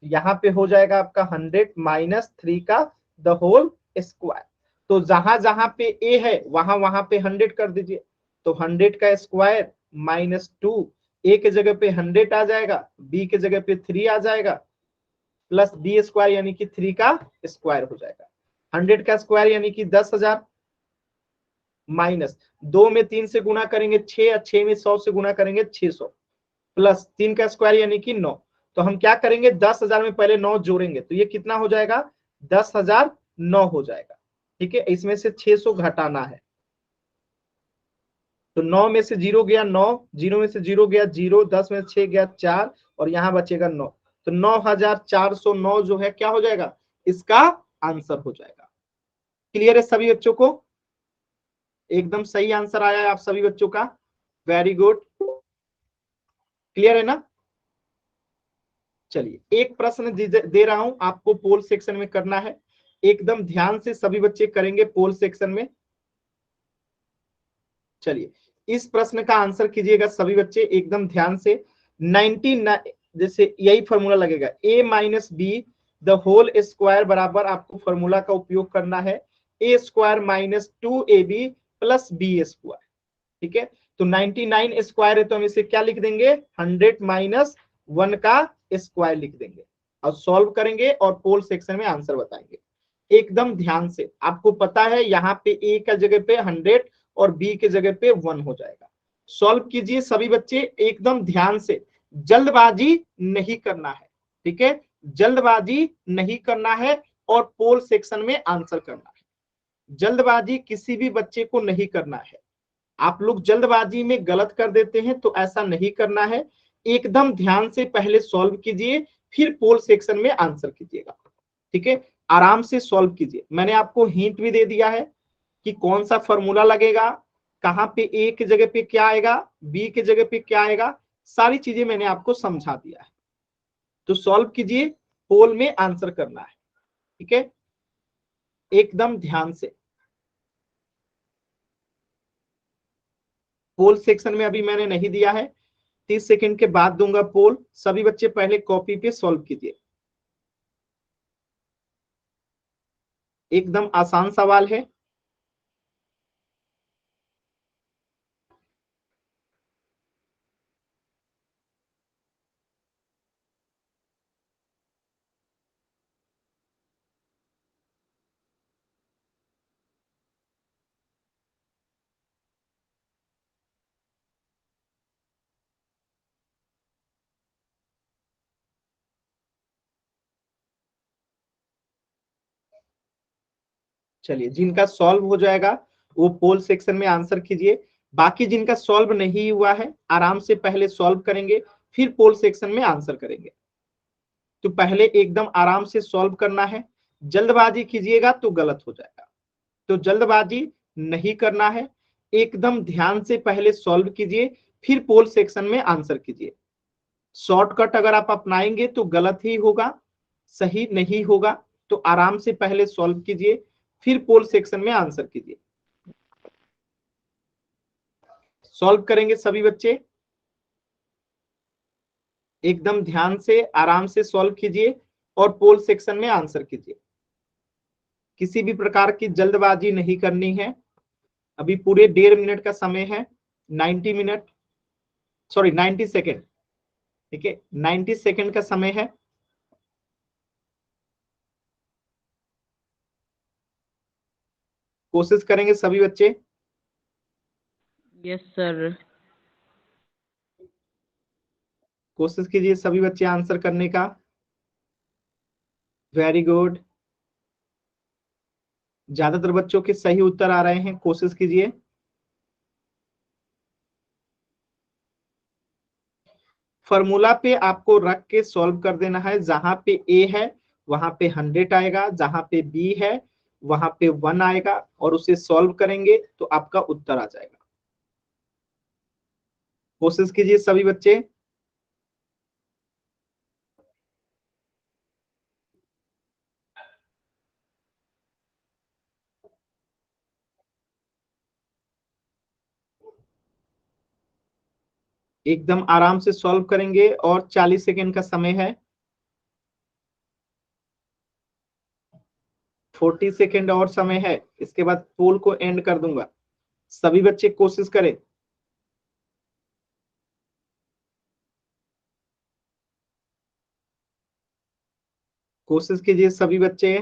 यहाँ पे हो जाएगा आपका 100 माइनस 3 का द होल स्क्वायर। तो जहां जहां पे ए है वहां वहां पे 100 कर दीजिए। तो 100 का स्क्वायर माइनस 2, ए के जगह पे 100 आ जाएगा, बी के जगह पे 3 आ जाएगा, प्लस बी स्क्वायर यानी कि 3 का स्क्वायर हो जाएगा। 100 का स्क्वायर यानी कि 10,000, माइनस 2 में 3 से गुना करेंगे 6, 6 में 100 से गुना करेंगे 600, प्लस 3 का स्क्वायर यानी कि 9। तो हम क्या करेंगे, 10,000 में पहले 9 जोड़ेंगे, तो ये कितना हो जाएगा, 10,009 हो जाएगा। ठीक है, इसमें से 600 घटाना है। तो 9 में से 0 गया 9, 0 में से 0 गया 0, 10 में 6 गया 4, और यहाँ बचेगा 9। तो 9,409 जो है क्या हो जाएगा, इसका आंसर हो जाएगा। क्लियर है सभी बच्चों को, एकदम सही आंसर आया है आप सभी बच्चों का, वेरी गुड। क्लियर है ना। चलिए एक प्रश्न दे रहा हूं आपको, पोल सेक्शन में करना है, एकदम ध्यान से सभी बच्चे करेंगे पोल सेक्शन में। चलिए इस प्रश्न का आंसर कीजिएगा सभी बच्चे एकदम ध्यान से। 99, जैसे यही फॉर्मूला लगेगा, a minus B the whole square बराबर आपको फॉर्मूला का उपयोग करना है, a square minus 2ab plus B square. ठीक है, तो 99 स्क्वायर है तो हम इसे क्या लिख देंगे, 100 माइनस 1 का स्क्वायर लिख देंगे और सॉल्व करेंगे और पोल सेक्शन में आंसर बताएंगे। एकदम ध्यान से, आपको पता है यहाँ पे a का जगह पे 100 और b के जगह पे 1 हो जाएगा। सॉल्व कीजिए सभी बच्चे एकदम ध्यान से, जल्दबाजी नहीं करना है, ठीक है, जल्दबाजी नहीं करना है और पोल सेक्शन में आंसर करना है। जल्दबाजी किसी भी बच्चे को नहीं करना है। आप लोग जल्दबाजी में गलत कर देते हैं, तो ऐसा नहीं करना है। एकदम ध्यान से पहले सॉल्व कीजिए, फिर पोल सेक्शन में आंसर कीजिएगा। ठीक है, आराम से सॉल्व कीजिए। मैंने आपको हिंट भी दे दिया है कि कौन सा फॉर्मूला लगेगा, कहाँ पे ए की जगह पे क्या आएगा, बी की जगह पे क्या आएगा, सारी चीजें मैंने आपको समझा दिया है। तो सॉल्व कीजिए, पोल में आंसर करना है, ठीक है, एकदम ध्यान से। पोल सेक्शन में अभी मैंने नहीं दिया है, 30 सेकंड के बाद दूंगा पोल। सभी बच्चे पहले कॉपी पे सॉल्व कीजिए, एकदम आसान सवाल है। चलिए, जिनका सॉल्व हो जाएगा वो पोल सेक्शन में आंसर कीजिए। बाकी जिनका सॉल्व नहीं हुआ है, आराम से पहले सॉल्व करेंगे, फिर पोल सेक्शन में आंसर करेंगे। तो पहले एकदम आराम से सॉल्व करना है, जल्दबाजी कीजिएगा तो गलत हो जाएगा। तो जल्दबाजी नहीं करना है, एकदम ध्यान से पहले सॉल्व कीजिए, फिर पोल सेक्शन में आंसर कीजिए। शॉर्टकट अगर आप अपनाएंगे तो गलत ही होगा, सही नहीं होगा। तो आराम से पहले सॉल्व कीजिए, फिर पोल सेक्शन में आंसर कीजिए। सॉल्व करेंगे सभी बच्चे, एकदम ध्यान से आराम से सॉल्व कीजिए और पोल सेक्शन में आंसर कीजिए। किसी भी प्रकार की जल्दबाजी नहीं करनी है। अभी पूरे 1.5 मिनट का समय है, 90 मिनट, सॉरी 90 सेकेंड, ठीक है, 90 सेकेंड का समय है। कोशिश करेंगे सभी बच्चे। Yes sir. कोशिश कीजिए सभी बच्चे आंसर करने का। वेरी गुड, ज्यादातर बच्चों के सही उत्तर आ रहे हैं, कोशिश कीजिए। फॉर्मूला पे आपको रख के सॉल्व कर देना है। जहां पे ए है वहां पे 100 आएगा, जहां पे बी है वहां पे 1 आएगा, और उसे सॉल्व करेंगे तो आपका उत्तर आ जाएगा। कोशिश कीजिए सभी बच्चे। एकदम आराम से सॉल्व करेंगे और 40 सेकेंड का समय है। 40 सेकेंड और समय है, इसके बाद पोल को एंड कर दूंगा। सभी बच्चे कोशिश करें। कोशिश कीजिए सभी बच्चे।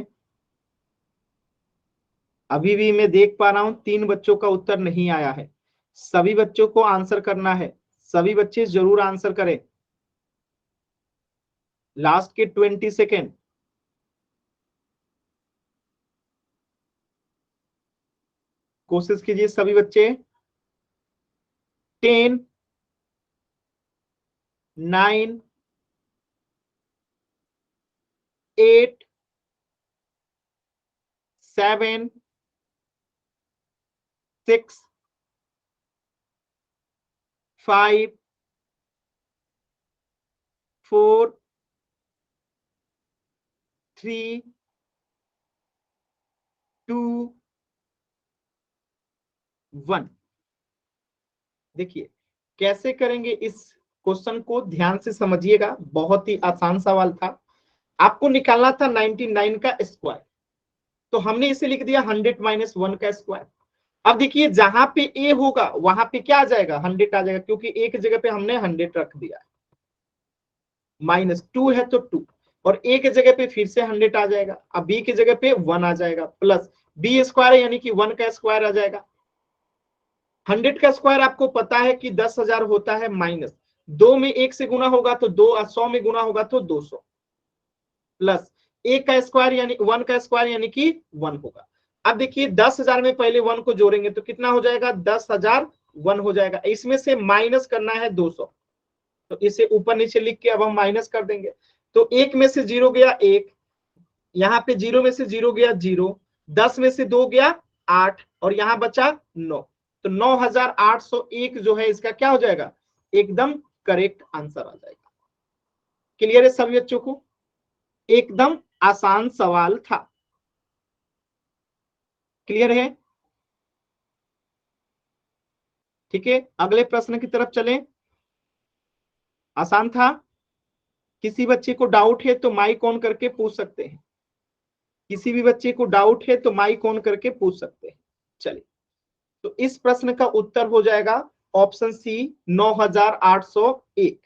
अभी भी मैं देख पा रहा हूं 3 बच्चों का उत्तर नहीं आया है। सभी बच्चों को आंसर करना है, सभी बच्चे जरूर आंसर करें। लास्ट के 20 सेकेंड। कोशिश कीजिए सभी बच्चे। 10, 9, 8, 7, 6, 5, 4, 3, 2, 1। देखिए कैसे करेंगे इस क्वेश्चन को, ध्यान से समझिएगा। बहुत ही आसान सवाल था। आपको निकालना था 99 का स्क्वायर, तो हमने इसे लिख दिया 100 माइनस 1 का स्क्वायर। अब देखिए जहां पे ए होगा वहां पे क्या आ जाएगा, 100 आ जाएगा, क्योंकि ए की जगह पे हमने 100 रख दिया। माइनस 2 है तो 2, और ए की जगह पे फिर से 100 आ जाएगा। अब बी की जगह पे 1 आ जाएगा, प्लस बी स्क्वायर है यानी कि 1 का स्क्वायर आ जाएगा। 100 का स्क्वायर आपको पता है कि 10,000 होता है, माइनस 2 में 1 से गुना होगा तो 2, 100 में गुना होगा तो 200, प्लस एक का स्क्वायर यानी 1 का स्क्वायर यानी कि 1 होगा। अब देखिए 10,000 में पहले 1 को जोड़ेंगे तो कितना हो जाएगा, 10,000 1 हो जाएगा। इसमें से माइनस करना है 200, तो इसे ऊपर नीचे लिख के अब हम माइनस कर देंगे। तो एक में से 0 गया 1, यहाँ पे 0 में से 0 गया 0, 10 में से 2 गया 8, और यहाँ बचा 9। तो 9801 जो है इसका क्या हो जाएगा, एकदम करेक्ट आंसर आ जाएगा। क्लियर है सभी बच्चों को? एकदम आसान सवाल था। क्लियर है? ठीक है, अगले प्रश्न की तरफ चलें। आसान था? किसी बच्चे को डाउट है तो माइक ऑन करके पूछ सकते हैं। किसी भी बच्चे को डाउट है तो माइक ऑन करके पूछ सकते हैं। चलिए, तो इस प्रश्न का उत्तर हो जाएगा ऑप्शन सी 9801।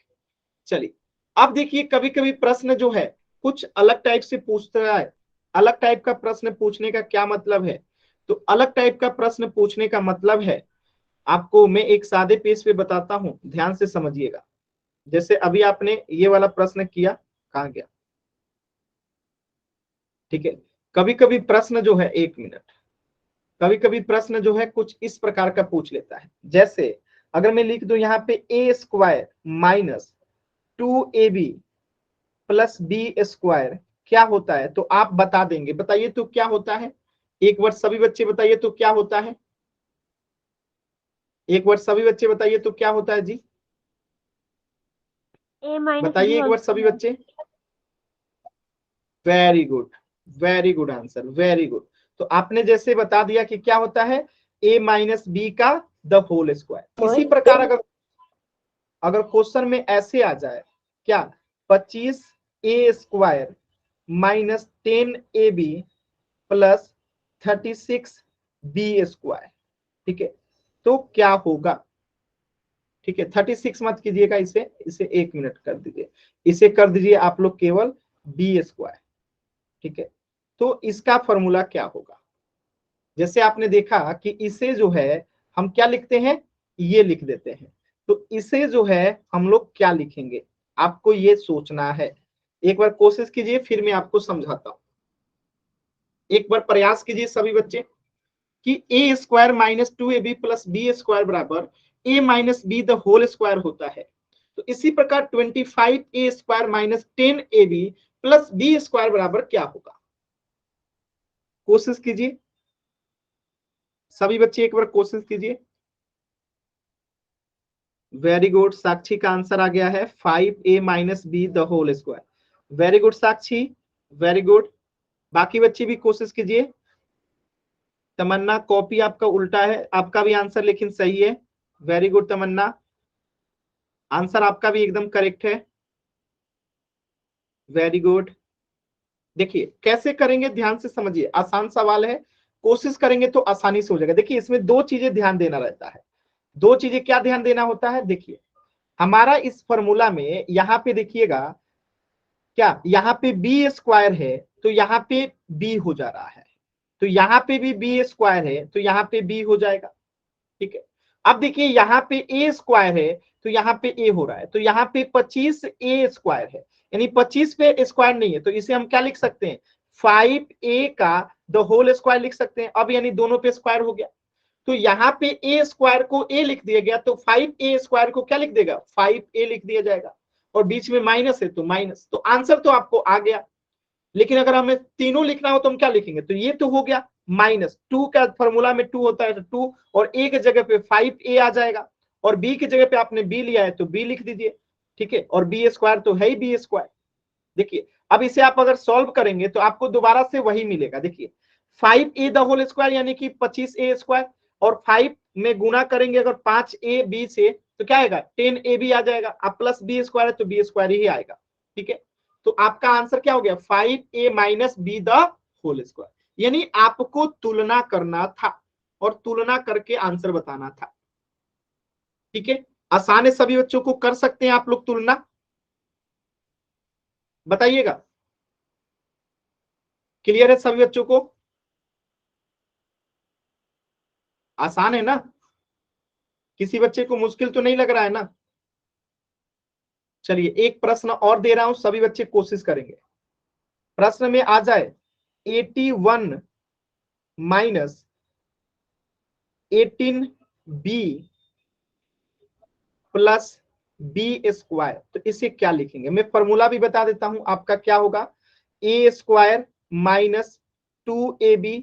चलिए, अब देखिए कभी कभी प्रश्न जो है कुछ अलग टाइप से पूछता है। अलग टाइप का प्रश्न पूछने का क्या मतलब है? तो अलग टाइप का प्रश्न पूछने का मतलब है, आपको मैं एक सादे पेज पे बताता हूं, ध्यान से समझिएगा। जैसे अभी आपने ये वाला प्रश्न किया, कहां गया? ठीक है, कभी कभी प्रश्न जो है, एक मिनट, कभी कभी प्रश्न जो है कुछ इस प्रकार का पूछ लेता है। जैसे अगर मैं लिख दूं यहाँ पे a square minus 2ab plus B square क्या होता है, तो आप बता देंगे। बताइए तो क्या होता है? एक बार सभी बच्चे बताइए तो क्या होता है? एक बार सभी बच्चे बताइए तो क्या होता है जी? A minus B बताइए एक बार सभी बच्चे। Very good, very good answer, very good. तो आपने जैसे बता दिया कि क्या होता है, a माइनस बी का द होल स्क्वायर। इसी प्रकार अगर अगर क्वेश्चन में ऐसे आ जाए, क्या 25a square minus 10ab plus 36b square, ठीक है, तो क्या होगा? ठीक है, 36 मत कीजिएगा, इसे इसे 1 मिनट कर दीजिए, इसे कर दीजिए आप लोग केवल बी स्क्वायर। ठीक है, तो इसका फॉर्मूला क्या होगा? जैसे आपने देखा कि इसे जो है हम क्या लिखते हैं, ये लिख देते हैं। तो इसे जो है हम लोग क्या लिखेंगे, आपको ये सोचना है। एक बार कोशिश कीजिए, फिर मैं आपको समझाता हूं। एक बार प्रयास कीजिए सभी बच्चे कि a square minus 2ab plus B square बराबर a minus B the whole square होता है। तो इसी प्रकार 25a square minus 10ab plus B square बराबर क्या होगा? कोशिश कीजिए सभी बच्चे, एक बार कोशिश कीजिए। वेरी गुड, साक्षी का आंसर आ गया है 5a minus B the whole square. Very good Sakshi, very good. बाकी बच्चे भी कोशिश कीजिए। तमन्ना, कॉपी आपका उल्टा है, आपका भी आंसर लेकिन सही है। वेरी गुड तमन्ना, आंसर आपका भी एकदम करेक्ट है। Very good. देखिए कैसे करेंगे, ध्यान से समझिए, आसान सवाल है, कोशिश करेंगे तो आसानी से हो जाएगा। देखिए इसमें दो चीजें ध्यान देना रहता है। दो चीजें क्या ध्यान देना होता है? देखिए हमारा इस फॉर्मूला में यहाँ पे देखिएगा, क्या यहाँ पे बी स्क्वायर है तो यहाँ पे बी हो जा रहा है, तो यहाँ पे भी बी स्क्वायर है तो यहाँ पे बी हो जाएगा। ठीक है, अब देखिए यहाँ पे ए स्क्वायर है तो यहाँ पे ए हो रहा है, तो यहाँ पे 25a स्क्वायर है, यानी 25 पे स्क्वायर नहीं है, तो इसे हम क्या लिख सकते हैं, 5a का द होल स्क्वायर लिख सकते हैं। अब यानी दोनों पे स्क्वायर हो गया, तो यहाँ पे ए स्क्वायर को ए लिख दिया गया, तो 5a स्क्वायर को क्या लिख देगा, 5a लिख दिया जाएगा, और बीच में माइनस है तो माइनस। तो आंसर तो आपको आ गया, लेकिन अगर हमें तीनों लिखना हो तो हम क्या लिखेंगे? तो ये तो हो गया माइनस 2 का फॉर्मूला में 2 होता है तो 2, और ए की जगह पे 5a आ जाएगा, और बी की जगह पे आपने बी लिया है तो बी लिख दीजिए। ठीक है, और बी स्क्वायर तो है ही बी स्क्वायर। देखिए अब इसे आप अगर सॉल्व करेंगे तो आपको दोबारा से वही मिलेगा। देखिए 5a द होल स्क्वायर यानी कि 25a स्क्वायर, और 5 में गुना करेंगे अगर 5ab से तो क्या आएगा, 10ab आ जाएगा। अब प्लस बी स्क्वायर है तो बी स्क्वायर ही आएगा। ठीक है, तो आपका आंसर क्या हो गया, 5a minus B the whole square. यानी आपको तुलना करना था और तुलना करके आंसर बताना था। ठीक है, आसान है, सभी बच्चों को कर सकते हैं आप लोग तुलना? बताइएगा, क्लियर है सभी बच्चों को? आसान है ना? किसी बच्चे को मुश्किल तो नहीं लग रहा है ना? चलिए एक प्रश्न और दे रहा हूं, सभी बच्चे कोशिश करेंगे। प्रश्न में आ जाए 81 minus 18b plus B square, तो इसे क्या लिखेंगे? मैं फॉर्मूला भी बता देता हूं, आपका क्या होगा, a square minus 2ab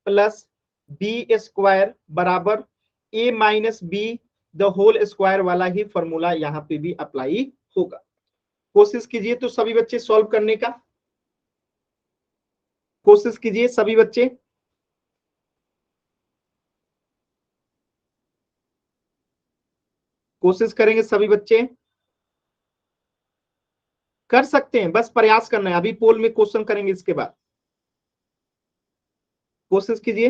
plus B square बराबर a minus B the whole square वाला ही फॉर्मूला यहाँ पे भी अप्लाई होगा। कोशिश कीजिए तो सभी बच्चे सॉल्व करने का, कोशिश कीजिए सभी बच्चे। कोशिश करेंगे सभी बच्चे, कर सकते हैं, बस प्रयास करना है। अभी पोल में क्वेश्चन करेंगे इसके बाद, कोशिश कीजिए।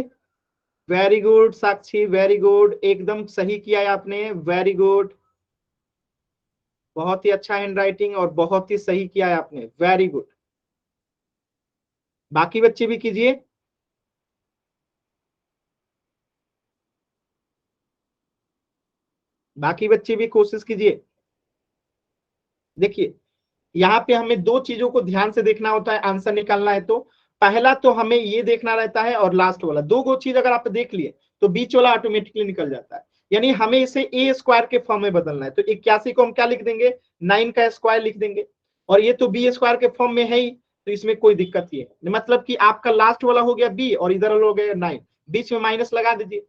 Very good Sakshi, very good, एकदम सही किया है आपने, वेरी गुड, बहुत ही अच्छा हैंड राइटिंग और बहुत ही सही किया है आपने, वेरी गुड। बाकी बच्चे भी कीजिए। बाकी बच्चे भी कोशिश कीजिए। देखिए यहाँ पे हमें दो चीजों को ध्यान से देखना होता है आंसर निकालना है तो। पहला तो हमें ये देखना रहता है और लास्ट वाला, दो चीज अगर आप देख लिए तो बीच वाला ऑटोमेटिकली निकल जाता है। यानी हमें इसे ए स्क्वायर के फॉर्म में बदलना है, तो 81 को हम क्या लिख देंगे, 9 का स्क्वायर लिख देंगे। और ये तो बी स्क्वायर के फॉर्म में है ही, तो इसमें कोई दिक्कत ही है। मतलब कि आपका लास्ट वाला हो गया बी और इधर वाला हो गया 9, बीच में माइनस लगा दीजिए।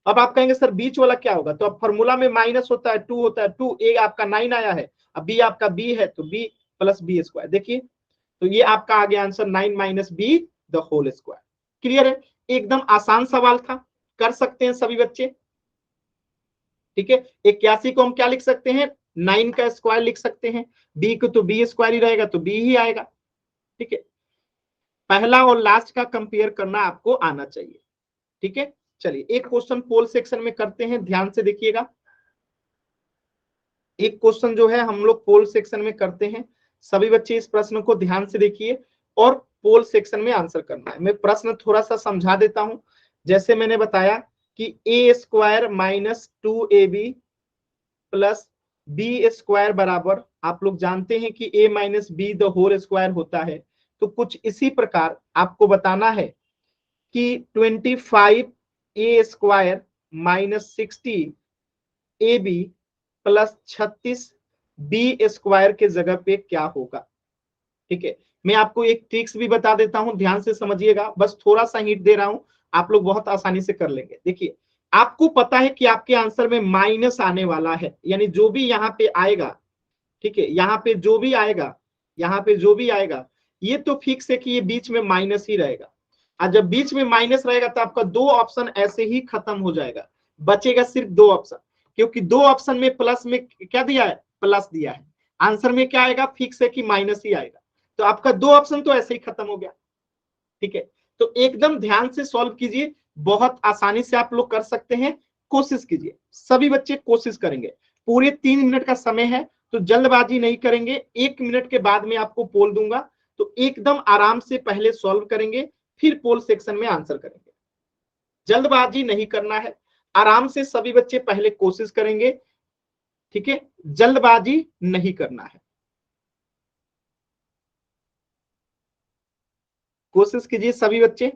अब आप कहेंगे सर बीच वाला क्या होगा, तो अब फॉर्मूला में माइनस होता है, 2 होता है, 2 ए आपका 9 आया है, अब बी आपका बी है तो बी प्लस बी स्क्वायर। देखिए तो ये आपका आ गया answer 9 minus B the whole square. Clear है, एकदम आसान सवाल था, कर सकते हैं सभी बच्चे। ठीक है, 81 को हम क्या लिख सकते हैं, 9 का स्क्वायर लिख सकते हैं, बी को तो बी स्क्वायर ही रहेगा तो बी ही आएगा। ठीक है, पहला और लास्ट का कंपेयर करना आपको आना चाहिए। ठीक है, चलिए एक क्वेश्चन पोल सेक्शन में करते हैं, ध्यान से देखिएगा। एक क्वेश्चन जो है हम लोग पोल सेक्शन में करते हैं, सभी बच्चे इस प्रश्न को ध्यान से देखिए और पोल सेक्शन में आंसर करना है। मैं प्रश्न थोड़ा सा समझा देता हूं। जैसे मैंने बताया कि a square minus 2ab plus B square बराबर, आप लोग जानते हैं कि a minus B the whole square होता है। तो कुछ इसी प्रकार आपको बताना है कि 25 a square minus 60 a b plus 36 b square के जगह पे क्या होगा। ठीक है, मैं आपको एक ट्रिक्स भी बता देता हूं, ध्यान से समझिएगा, बस थोड़ा सा हिंट दे रहा हूं, आप लोग बहुत आसानी से कर लेंगे। देखिए आपको पता है कि आपके आंसर में माइनस आने वाला है, यानी जो भी यहाँ पे आएगा, ठीक है, यहाँ पे जो भी आएगा, यहाँ पे जो भी आएगा, ये तो फिक्स है कि ये बीच में माइनस ही रहेगा। और जब बीच में माइनस रहेगा तो आपका दो ऑप्शन ऐसे ही खत्म हो जाएगा, बचेगा सिर्फ दो ऑप्शन, क्योंकि दो ऑप्शन में प्लस में क्या दिया है, प्लस दिया है, आंसर में क्या आएगा, फिक्स है कि माइनस ही आएगा, तो आपका दो ऑप्शन तो ऐसे ही खत्म हो गया। ठीक है, तो एकदम ध्यान से सॉल्व कीजिए, बहुत आसानी से आप लोग कर सकते हैं। कोशिश कीजिए, सभी बच्चे कोशिश करेंगे। पूरे 3 मिनट का समय है, तो जल्दबाजी नहीं करेंगे, 1 मिनट के बाद में आपको पोल दूंगा, तो एकदम आराम से पहले सॉल्व करेंगे, फिर पोल सेक्शन में आंसर करेंगे। जल्दबाजी नहीं करना है, आराम से सभी बच्चे पहले कोशिश करेंगे। ठीक है, जल्दबाजी नहीं करना है, कोशिश कीजिए सभी बच्चे,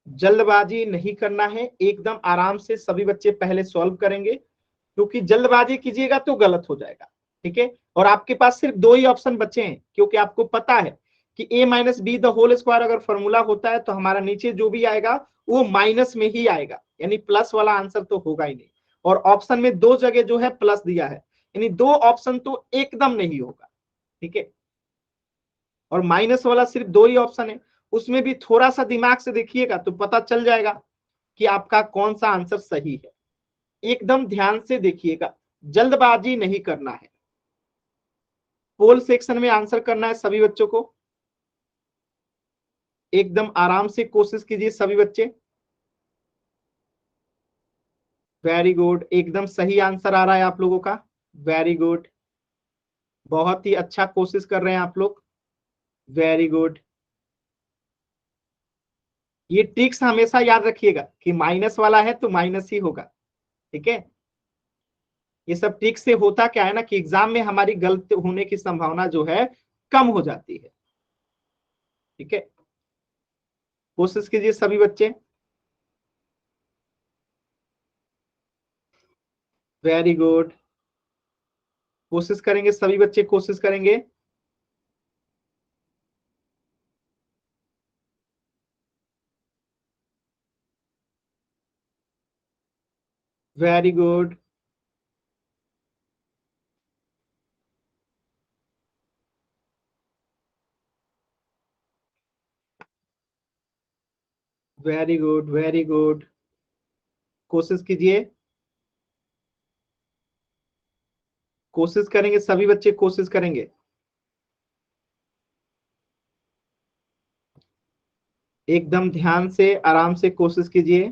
जल्दबाजी नहीं करना है, एकदम आराम से सभी बच्चे पहले सॉल्व करेंगे, क्योंकि जल्दबाजी कीजिएगा तो गलत हो जाएगा। ठीक है, और आपके पास सिर्फ दो ही ऑप्शन बचे हैं, क्योंकि आपको पता है कि a minus B the whole square अगर फॉर्मूला होता है तो हमारा नीचे जो भी आएगा वो माइनस में ही आएगा, यानी प्लस वाला आंसर तो होगा ही नहीं। और ऑप्शन में दो जगह जो है प्लस दिया है, यानी दो ऑप्शन तो एकदम नहीं होगा। ठीक है, और माइनस वाला सिर्फ दो ही ऑप्शन है, उसमें भी थोड़ा सा दिमाग से देखिएगा तो पता चल जाएगा कि आपका कौन सा आंसर सही है। एकदम ध्यान से देखिएगा, जल्दबाजी नहीं करना है, पोल सेक्शन में आंसर करना है सभी बच्चों को। एकदम आराम से कोशिश कीजिए सभी बच्चे, वेरी गुड, एकदम सही आंसर आ रहा है आप लोगों का, वेरी गुड, बहुत ही अच्छा कोशिश कर रहे हैं आप लोग, वेरी गुड। ये ट्रिक्स हमेशा याद रखिएगा कि माइनस वाला है तो माइनस ही होगा। ठीक है, ये सब ट्रिक्स से होता क्या है ना कि एग्जाम में हमारी गलत होने की संभावना जो है कम हो जाती है। ठीक है, कोशिश कीजिए सभी बच्चे, वेरी गुड, कोशिश करेंगे सभी बच्चे, कोशिश करेंगे। Very good. Very good, very good. कोशिश कीजिए, कोशिश करेंगे, सभी बच्चे कोशिश करेंगे। एकदम ध्यान से आराम से कोशिश कीजिए।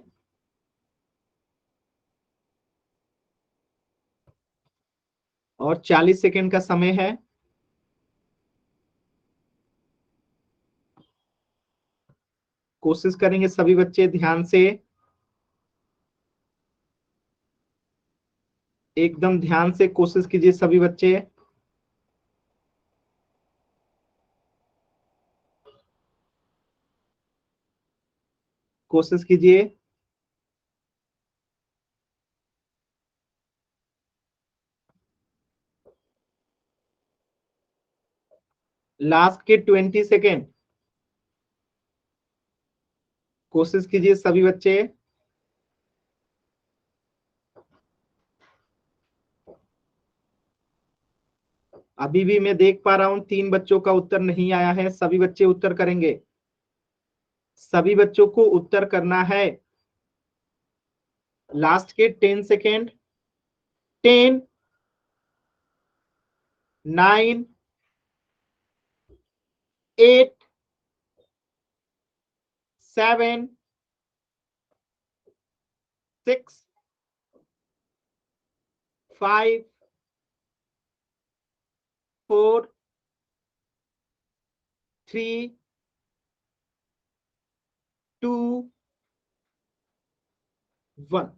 और 40 सेकेंड का समय है। कोशिश करेंगे सभी बच्चे ध्यान से, एकदम ध्यान से कोशिश कीजिए सभी बच्चे। कोशिश कीजिए। लास्ट के 20 सेकेंड। कोशिश कीजिए सभी बच्चे। अभी भी मैं देख पा रहा हूं 3 बच्चों का उत्तर नहीं आया है। सभी बच्चे उत्तर करेंगे, सभी बच्चों को उत्तर करना है। लास्ट के 10 सेकेंड। 10, 9, 8, 7, 6, 5, 4, 3, 2, 1।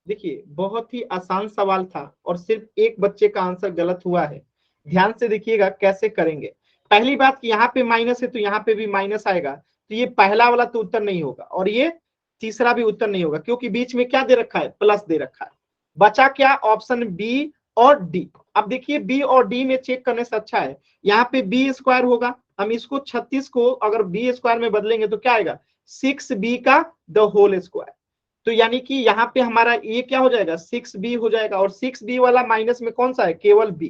देखिए बहुत ही आसान सवाल था और सिर्फ एक बच्चे का आंसर गलत हुआ है। ध्यान से देखिएगा कैसे करेंगे। पहली बात कि यहाँ पे माइनस है तो यहाँ पे भी माइनस आएगा, तो ये पहला वाला तो उत्तर नहीं होगा और ये तीसरा भी उत्तर नहीं होगा, क्योंकि बीच में क्या दे रखा है, प्लस दे रखा है। बचा क्या, ऑप्शन बी और डी। अब देखिए बी और डी में चेक करने से अच्छा है, यहाँ पे बी स्क्वायर होगा, हम इसको 36 को अगर बी स्क्वायर में बदलेंगे तो क्या आएगा, 6b का द होल स्क्वायर। तो यानी कि यहाँ पे हमारा ये क्या हो जाएगा, 6b हो जाएगा, और 6b वाला माइनस में कौन सा है, केवल b।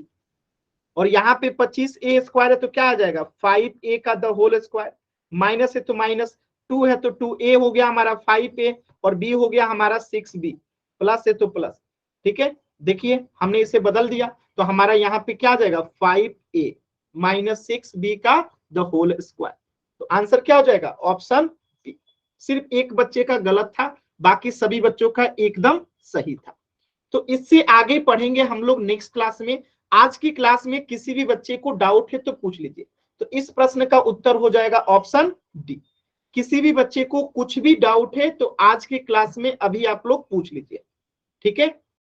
और यहाँ पे 25a स्क्वायर है तो क्या आ जाएगा, 5a का द होल स्क्वायर। माइनस है तो माइनस, 2 है तो 2a हो गया हमारा 5a, और b हो गया हमारा 6b, प्लस है तो प्लस। ठीक है, देखिए हमने इसे बदल दिया तो हमारा यहाँ पे क्या आ जाएगा, 5a माइनस 6b का द होल स्क्वायर। तो आंसर क्या हो जाएगा, ऑप्शन बी। सिर्फ एक बच्चे का गलत था, बाकी सभी बच्चों का एकदम सही था। तो इससे आगे पढ़ेंगे हम लोग नेक्स्ट क्लास में। आज की क्लास में किसी भी बच्चे को डाउट है तो पूछ लीजिए। तो इस प्रश्न का उत्तर हो जाएगा ऑप्शन डी। किसी भी बच्चे को कुछ भी डाउट है तो आज की क्लास में अभी आप लोग पूछ लीजिए। ठीक है।